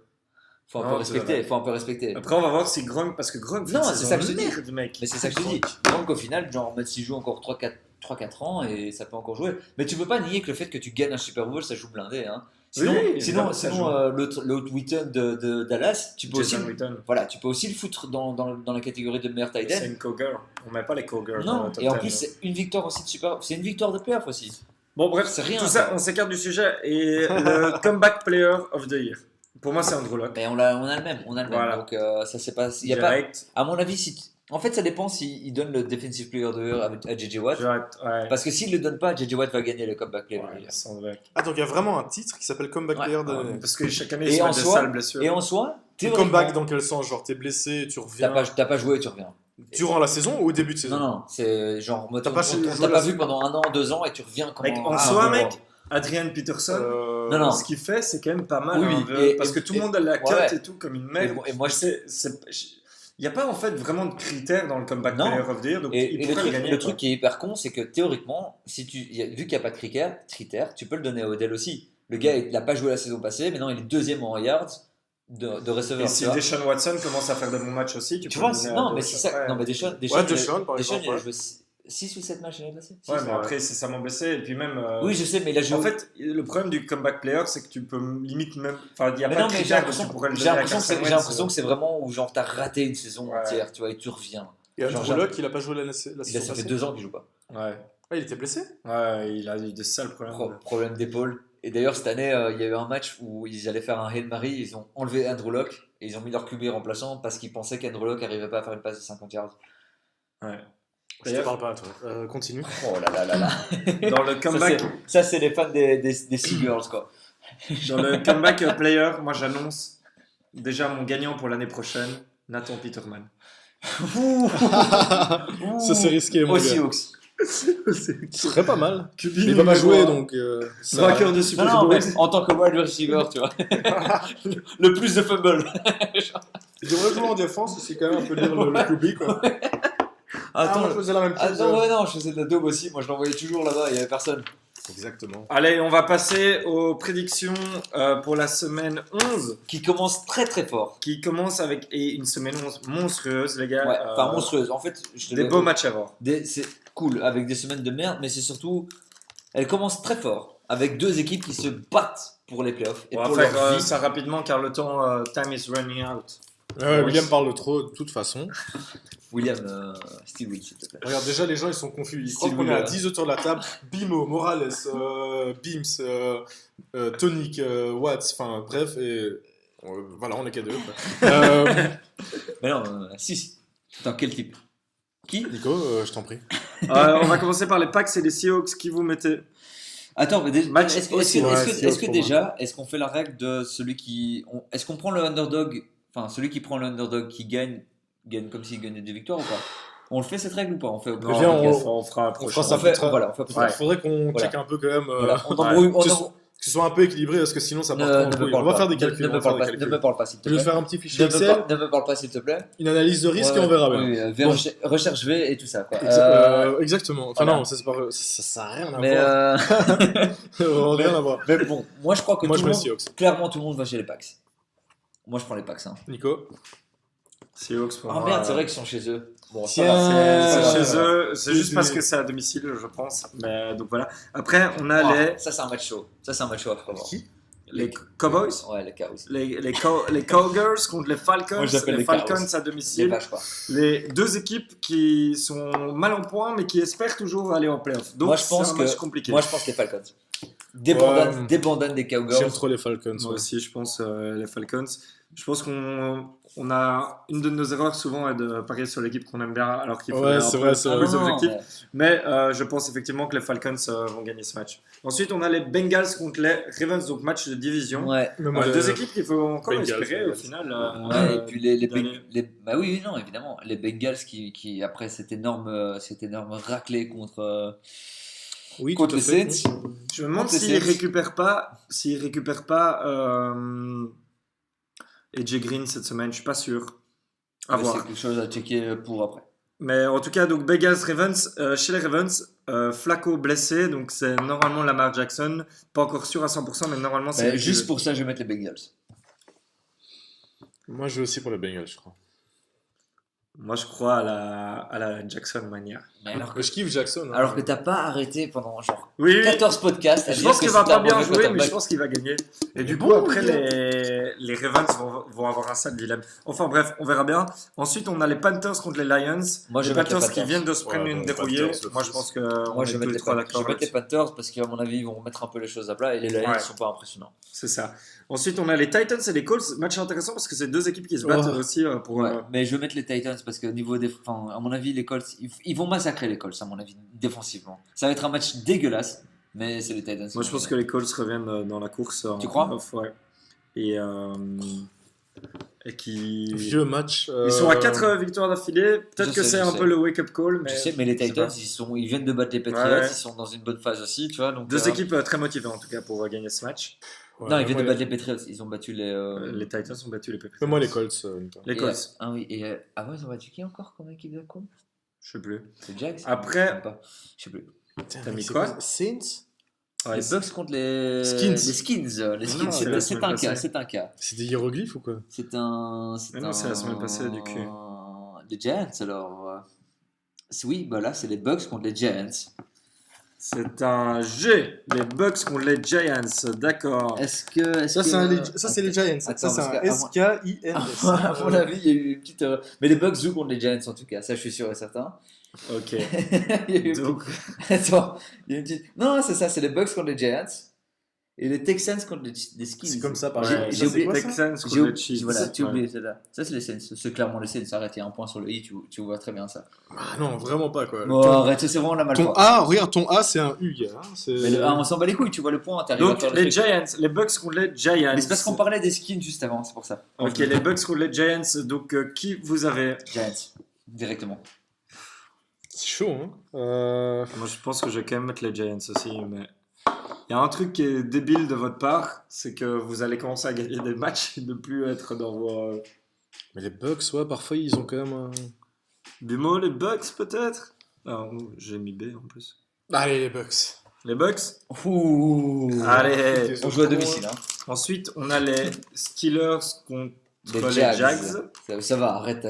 respecter. Faut un peu respecter. Après, on va voir si Gronk, parce que Gronk fait Non, une c'est saison ça que je de dis. merde, mec. Mais c'est ça que je te dis. Donc au final, genre, même s'il joue encore 3-4 ans et ça peut encore jouer. Mais tu peux pas nier que le fait que tu gagnes un Super Bowl, ça joue blindé. Hein. Sinon, Oui, sinon, ça sinon joue. l'autre Wheaton de Dallas, tu peux aussi, Jason Witten. voilà, tu peux aussi le foutre dans la catégorie de meilleur tight C'est end. une co-girl. On met pas les co-girls dans Non, le top et en 10, plus, donc. c'est une victoire aussi de Super. C'est une victoire de playoff aussi. Bon, bref, C'est rien, tout ça, quoi. on s'écarte du sujet. Et le comeback player of the year. Pour moi, c'est Andrew Luck. Mais on a le même. Voilà. Donc ça c'est pas. Il y a pas. Direct. À mon avis, en fait, ça dépend s'il donne le defensive player of the year à JJ Watt. Direct, ouais. Parce que s'il le donne pas, JJ Watt va gagner le comeback player of the Ouais, year. sans doute. Ah, donc il y a vraiment un titre qui s'appelle Comeback Ouais. Player de. Parce que chaque année, Et ils se en mettent des soi- sales blessures. Et en soi, Le théoriquement, comeback dans quel sens? Genre, t'es blessé, tu reviens t'as pas joué, tu reviens. durant la saison ou au début de saison? Non, c'est genre, on pas t'a joué pas la vu saison. pendant 1 an, 2 ans et tu reviens comme Mec, en un soi, gros mec, joueur. Adrian Peterson, Non. ce qu'il fait, c'est quand même pas mal. Oui, hein, oui, parce et- que tout le et- monde a la cut ouais. et tout comme une merde. Et moi, Il n'y a pas en fait vraiment de critères dans le comeback Non. player of the year, donc Et il le pourrait truc, le gagner. le quoi. truc qui est hyper con, c'est que théoriquement, vu qu'il n'y a pas de critères, tu peux le donner à Odell aussi. Le gars, il n'a pas joué la saison passée, maintenant il est 2e en yards de receveur. Et si Deshaun Watson commence à faire de bons matchs aussi, Tu peux vois, le donner à non, mais Deshaun. c'est ça. Ouais. Non, mais Deshaun, Ouais, Deshaun, par Deshaun, exemple. il a ouais. joué 6 ou 7 matchs l'année passée. Ouais, Six, mais après, c'est ça m'a blessé. Et puis même. Oui, je sais, mais il a joué. En fait, le problème du comeback player, c'est que tu peux limite même. Enfin, il n'y a mais pas non, de mais j'ai critères que l'impression tu pourrais le j'ai donner à l'impression que Carson c'est- j'ai Wentz. l'impression que c'est vraiment où genre t'as raté une saison Ouais. entière, tu vois, et tu reviens. Et Andrew Genre, Luck, il a pas joué la saison Ça fait passée. 2 ans qu'il joue pas. Ouais. Ah, il était blessé? Ouais, il a eu des sales problèmes. Problème d'épaule. Et d'ailleurs, cette année, il y a eu un match où ils allaient faire un Hail Mary, ils ont enlevé Andrew Luck et ils ont mis leur QB remplaçant parce qu'ils pensaient qu'Andrew Luck n'arrivait pas à faire une passe de 50 yards. Ouais. Je te parle pas à toi. Continue. Oh là là là là. Dans le comeback, Ça, c'est les fans des Seagulls, quoi. dans le comeback player, moi j'annonce déjà mon gagnant pour l'année prochaine, Nathan Peterman. Ça, c'est risqué, mon Aussi gars. Hawks. Ce serait pas mal. QB Mais il va pas numéro jouer, un. donc. Vainqueur de Non, Super non, Bowl. mais en tant que wide receiver, tu vois. Le plus de fumble. Il devrait jouer en défense, c'est quand même un peu lire le QB, quoi. Ah, moi, je faisais la même chose. Attends, ouais, non, je faisais de la daube aussi. Moi, je l'envoyais toujours là-bas, il n'y avait personne. Exactement. Allez, on va passer aux prédictions pour la semaine 11, Qui commence très très fort. qui commence avec une semaine monstrueuse, les gars. Ouais, enfin, monstrueuse. En fait, je te Des le- beaux matchs à voir. C'est cool, avec des semaines de merde, mais c'est surtout. Elle commence très fort, avec 2 équipes qui se battent pour les playoffs et On pour va faire leur vie. ça rapidement car le temps, time is running out. William parle trop, de toute façon. William, Steve Will, s'il te plaît. Regarde, déjà, les gens, ils sont confus. Ils Steve croient qu'on est à Wheeler. 10 autour de la table. Bimo, Morales, Beams, Tonic, Watts, enfin, bref, et. Voilà, on est qu'à 2. Mais non, 6. Dans quel type? Qui? Nico, je t'en prie. On va commencer par les Packs et les Seahawks. Qui vous mettez? Attends, mais Match est-ce que, aussi, ouais, est-ce que- c'est est-ce que pour déjà, est-ce qu'on fait la règle de celui qui. Est-ce qu'on prend le underdog, enfin celui qui prend le underdog qui gagne comme s'il gagnait des victoires ou pas? On le fait cette règle ou pas? On fait au Non, viens, on fera un on prochain. fera ça on fait, plus tard. voilà, on fait plus Ouais. tard. Il faudrait qu'on Voilà. check un peu quand même. Voilà, on ouais. embrouille. Que ce soit un peu équilibré, parce que sinon ça part Ne trop en me couille. parle On va pas. faire des calculs. Ne on va me faire parle des pas, calculs. ne me parle pas, s'il te Je vais plaît. faire un petit fichier Ne me Excel, par- ne me parle pas, s'il te plaît. une analyse de risque Ouais, et on verra bien. oui, Bon. recherche V et tout ça. Quoi. Exactement. Enfin voilà. non, ça n'a rien à Mais, voir. Rien à voir. mais bon, moi je crois que Moi, tout je le mets monde, Seahawks. clairement tout le monde va chez les Packs. Moi je prends les Packs. Hein. Nico. Seahawks pour Ah moi. merde, c'est vrai qu'ils sont chez eux. Bon, ça Tiens. va, C'est ça va. chez eux, c'est Oui, juste oui. parce que c'est à domicile, je pense. Mais donc voilà. Après, on a Ah, les Ça c'est un match chaud. Ça c'est un match chaud à faire. Qui les Cowboys, Ouais, les Cows. les Cowgirls contre les Falcons, Moi, j'appelle les les Falcons Cows. à Les domicile. vaches quoi. Les deux équipes qui sont mal en point, mais qui espèrent toujours aller en playoff. Donc Moi, je pense c'est un match que- compliqué. Moi je pense les Falcons. Ouais. Des bandanes des J'aime Cowgirls. trop les Falcons. Moi ouais. aussi, je pense les Falcons. Je pense qu'on a une de nos erreurs souvent est de parier sur l'équipe qu'on aime bien alors qu'il faut Ouais, c'est vrai, c'est vrai. plus objectif. Mais je pense effectivement que les Falcons vont gagner ce match. Ensuite, on a les Bengals contre les Ravens, donc match de division. Ouais. Mais moi, Deux équipes qu'il faut encore Bengals, espérer au Bengals. final. Ouais, et puis d'aller- bah oui, non, évidemment. Les Bengals qui après cette énorme raclée contre Oui, contre tout à les fait. Saints. Je me demande Contre les s'ils Saints. récupèrent pas AJ Green cette semaine. Je suis pas sûr. À Ouais, voir. c'est quelque chose à checker pour après. Mais en tout cas, donc Bengals Ravens, chez les Ravens, Flacco blessé, donc c'est normalement Lamar Jackson, pas encore sûr à 100%, mais normalement c'est Bah, lui qui juste le- pour ça, je vais mettre les Bengals. Moi, je vais aussi pour les Bengals, je crois. Moi je crois à la Jackson mania. Mais alors Mais je kiffe Jackson. hein. que t'as pas arrêté pendant genre Oui, oui. 14 podcasts. à Je dire pense que qu'il va c'était un pas bien mauvais jouer, mais quarterback. je pense qu'il va gagner. Et du bon, coup, après, il les Ravens vont avoir un sale dilemme. Enfin bref, on verra bien. Ensuite, on a les Panthers contre les Lions. Moi, je Les vais mettre les Panthers qui Panthers. viennent de se prendre Ouais, une bon, dérouillée. Panthers, Moi, je pense que Moi, on je est vais tous mettre les trois d'accord. les Panthers parce qu'à mon avis, ils vont mettre un peu les choses à plat et les Lions Ouais. ne sont pas impressionnants. C'est ça. Ensuite, on a les Titans et les Colts. Match intéressant parce que c'est deux équipes qui se battent Oh. aussi pour. Ouais, mais je vais mettre les Titans parce qu'au niveau des. Enfin, à mon avis, les Colts, ils vont massacrer les Colts, à mon avis, défensivement. Ça va être un match dégueulasse, mais c'est les Titans. Moi, je pense que les Colts reviennent dans la course. Tu crois playoff, ouais. Et qui. Vieux match. Ils sont à 4 victoires d'affilée. Peut-être Je que sais, c'est je un sais. peu le wake-up call. Mais Je sais, mais les je sais Titans, pas. ils viennent de battre les Patriots, Ouais. ils sont dans une bonne phase aussi, tu vois. Donc, Deux équipes très motivées en tout cas pour gagner ce match. Ouais, Non, ils viennent moi, de battre les Patriots, ils ont battu les. Les Titans ont battu les Patriots. Mais moi, les Colts. Nicolas. Les et, Colts, ah oui, et avant, ils ont battu qui encore comme équipe de con? je sais plus. C'est Jags? Après- Je sais pas. Je sais plus. T'as mis C'est quoi Saints Ouais, Les Bucks contre les Skins. Les Skins. Les Skins, Non, c'est la c'est semaine un cas, passée. c'est un cas. C'est des hiéroglyphes ou quoi? C'est un. Mais non, c'est la semaine passée, du cul. Les Giants, alors. Oui, bah là, c'est les Bucks contre les Giants. c'est un G. Les Bucks contre les Giants, d'accord. Est-ce que. Ça, c'est les Giants. Attends, Ça, c'est un parce S-K-I-N-S. À mon avis, il y a eu une petite erreur. Mais les Bucks jouent contre les Giants en tout cas, ça je suis sûr et certain. Ok. Il y a eu une Donc, petite- Attends, il y a une petite- Non, c'est ça, c'est les Bucks contre les Giants et les Texans contre les Skins. C'est comme ça, par J'ai- exemple. j'ai oublié- quoi, ça Texans J'ai contre oublié, les Chiefs. voilà, tu as Ouais. oublié celle-là. Ça, c'est les Saints. C'est clairement les Saints. Arrête, il y a un point sur le i, tu vois très bien ça. Ah non, vraiment pas quoi. Bon, arrête, c'est vraiment la Ton malchance. A, regarde, ton A, c'est un U, gars. hein, c'est- Mais le A, on s'en bat les couilles, tu vois le point, t'arrives à Donc, faire le les truc. Giants, les Bucks contre les Giants. Mais c'est parce qu'on parlait des skins juste avant, c'est pour ça. Ok, les Bucks contre les Giants. Donc, qui vous avez Giants, directement. C'est chaud, hein. Moi, je pense que je vais quand même mettre les Giants aussi, mais il y a un truc qui est débile de votre part, c'est que vous allez commencer à gagner des matchs et ne plus être dans vos Mais les Bucks, ouais, parfois, ils ont quand même un... Bumo, les Bucks peut-être. Ah, j'ai mis B en plus. Allez, les Bucks. Les Bucks. Ouh. Allez. On joue à domicile, hein. Ensuite, on a les Steelers contre Les les Jags. Jags. Ça va, arrête,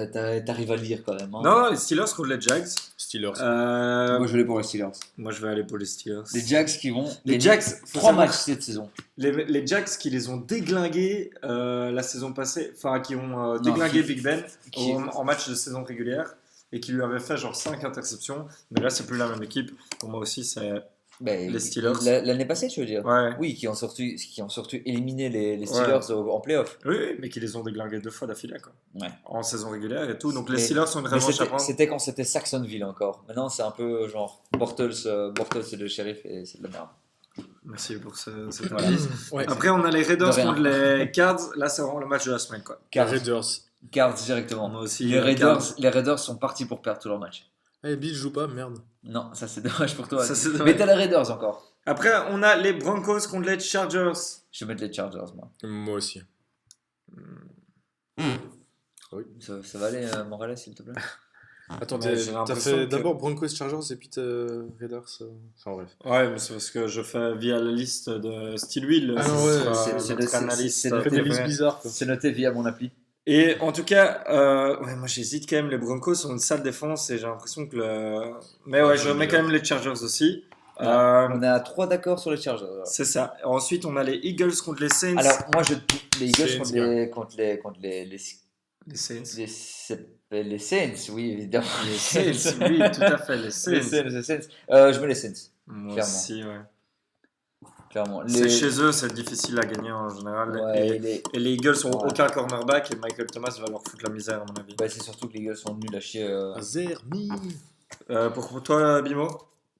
t'arrives à lire quand même. Hein. Non, les Steelers contre les Jags. Steelers. Moi je vais aller pour les Steelers. Moi, je vais aller pour les Steelers. Les Jags qui vont Les gagner Jags, faut 3 savoir- matchs cette saison. Les Jags qui les ont déglingués la saison passée, enfin qui ont déglingué qui- Big Ben qui- en match de saison régulière et qui lui avaient fait genre 5 interceptions. Mais là, c'est plus la même équipe. Pour moi aussi, c'est. Ben, Les Steelers. L'année passée, tu veux dire. Ouais. Oui, qui ont surtout éliminé les Steelers en playoff. Oui, oui, mais qui les ont déglingués 2 fois d'affilée quoi. Ouais. En saison régulière et tout. Donc les Mais- Steelers sont une Mais revanche à prendre. c'était quand c'était Saxonville encore. Maintenant, c'est un peu genre Bortles c'est le shérif et c'est de la merde. Merci pour cette Voilà. analyse. Ouais. Après, on a les Raiders De rien. contre les Cards. Là, c'est vraiment le match de la semaine quoi. Les Raiders. Cards directement. Moi aussi. Les Raiders sont partis pour perdre tous leurs matchs. Eh, Bill joue pas, merde. Non, ça c'est dommage pour toi. Ça, c'est dommage. Mais t'as les Raiders encore. Après, on a les Broncos contre les Chargers. Je vais mettre les Chargers, moi. Moi aussi. Ça va aller, Morales, s'il te plaît. Attends, Ouais, j'ai t'as l'impression fait que- d'abord Broncos Chargers et puis Raiders. Enfin bref. Ouais, mais c'est parce que je fais via la liste de Steel Wheel. Ah ce non, ouais, sera c'est notre le- analyste c'est le- Fais des préféré. listes bizarres quoi. C'est noté via mon appli. Et en tout cas, ouais, moi j'hésite quand même. Les Broncos ont une sale défense et j'ai l'impression que le. Mais ouais, je mets quand même les Chargers aussi. On est à 3 d'accord sur les Chargers. alors. C'est ça. Ensuite, on a les Eagles contre les Saints. Alors, moi, les Eagles Saints, contre les les Saints. les Saints, oui, évidemment. Les Saints, oui, tout à fait, les Saints. Les Saints. Je mets les Saints. Moi clairement. aussi, ouais. clairement. C'est chez eux, c'est difficile à gagner en général. Ouais, Et les Eagles ont Ouais. aucun cornerback et Michael Thomas va leur foutre la misère, à mon avis. Bah, c'est surtout que les gars sont nuls à chier. Zermi. Pour toi, Bimo?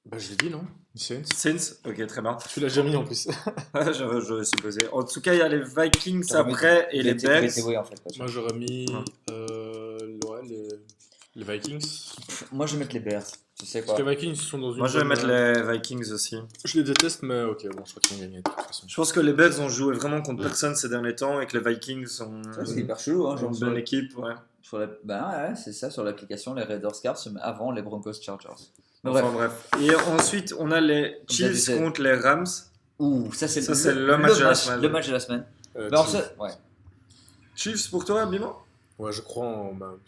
Bah, je l'ai dit, non? Saints. Saints? Ok, très bien. Tu l'as déjà mis en plus. Je supposé. En tout cas, il y a les Vikings T'aurais mis- après et les Bears. BTW, en fait. quoi. Moi, j'aurais mis Ouais. les Vikings. Moi, je vais mettre les Bears. Tu sais Parce quoi? que les Vikings sont dans une. Moi, je vais bonne- mettre les Vikings aussi. Je les déteste, mais ok, bon, je crois qu'ils vont gagner de toute façon. Je pense que les Bears ont joué vraiment contre personne ces derniers temps et que les Vikings sont Ça, c'est hyper chelou. Hein, genre, une bonne équipe. Ouais. Bah ouais, c'est ça, sur l'application, les Raiders Cars se met avant les Broncos Chargers. Mais Enfin, bref. bref. Et ensuite, on a les tu Chiefs disais. contre les Rams. Ouh, ça, c'est le match de la semaine. Le match de la semaine. Euh, Mais alors, Chiefs. ça, ouais. Chiefs pour toi, Bimo? Ouais, je crois en Mahomes.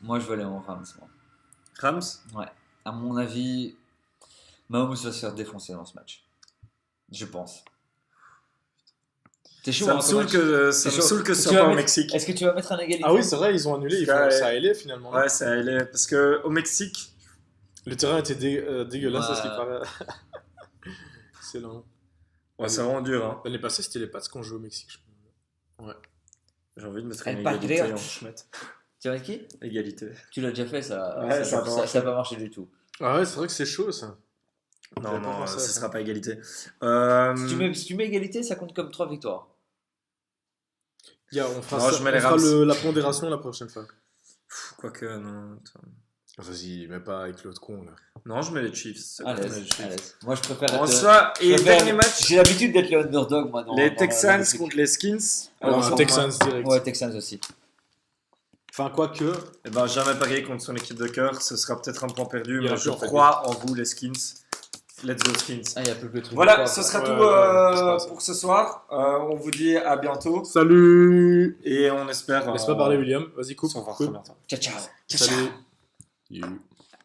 Moi, je vais aller en Rams. Moi. Rams? À mon avis, Mahomes va se faire défoncer dans ce match. Je pense. T'es chaud, Ça hein, me ce saoule match que C'est ça me chaud. saoule que ce Tu soit vas pas au mettre- Mexique. Est-ce que tu vas mettre un égalité Ah oui, c'est vrai, ils ont annulé. Ouais. Ça a allé finalement. Ouais, ça allait. Parce que au Mexique, Le terrain était dégueulasse à ce Ouais. qui paraît. Excellent. ouais, c'est vraiment dur. Hein. L'année passée, c'était les Pats qu'on jouait au Mexique. J'ai envie de mettre El une égalité Patriot. en schmette. Tu vas avec qui Égalité. Tu l'as déjà fait, ça. Ouais, ça a pas marché. Ça a pas marché du tout. Ah ouais, c'est vrai que c'est chaud ça. Non, J'avais pas non, pensé à ce ça. sera pas égalité. Si tu mets égalité, ça compte comme 3 victoires. On fera, Non, ça, je mets les on fera Rams. la pondération la prochaine fois. Quoique, non. attends. Vas-y, mais pas avec l'autre con là. Non, je mets les Chiefs. c'est Allez, bon, je mets les Chiefs. allez. Moi, je préfère En être. soi, je et préfère- dernier match, J'ai l'habitude d'être le underdog, moi. les Texans contre les Skins. Alors, pour Texans moi, direct. Ouais, Texans aussi. Enfin, quoique. eh ben, jamais parier contre son équipe de cœur. Ce sera peut-être un point perdu, Il y a mais plus, je en fait. crois en vous, les Skins. Let's go, Skins. Ah, il y a plus que le truc. Voilà, de ce quoi, sera Ouais, tout ouais, c'est pas ça. pour ce soir. On vous dit à bientôt Salut. et on espère. Laisse pas parler William. Vas-y, coupe. On se revoit coupe. très bientôt. Ciao, ciao. Salut. You.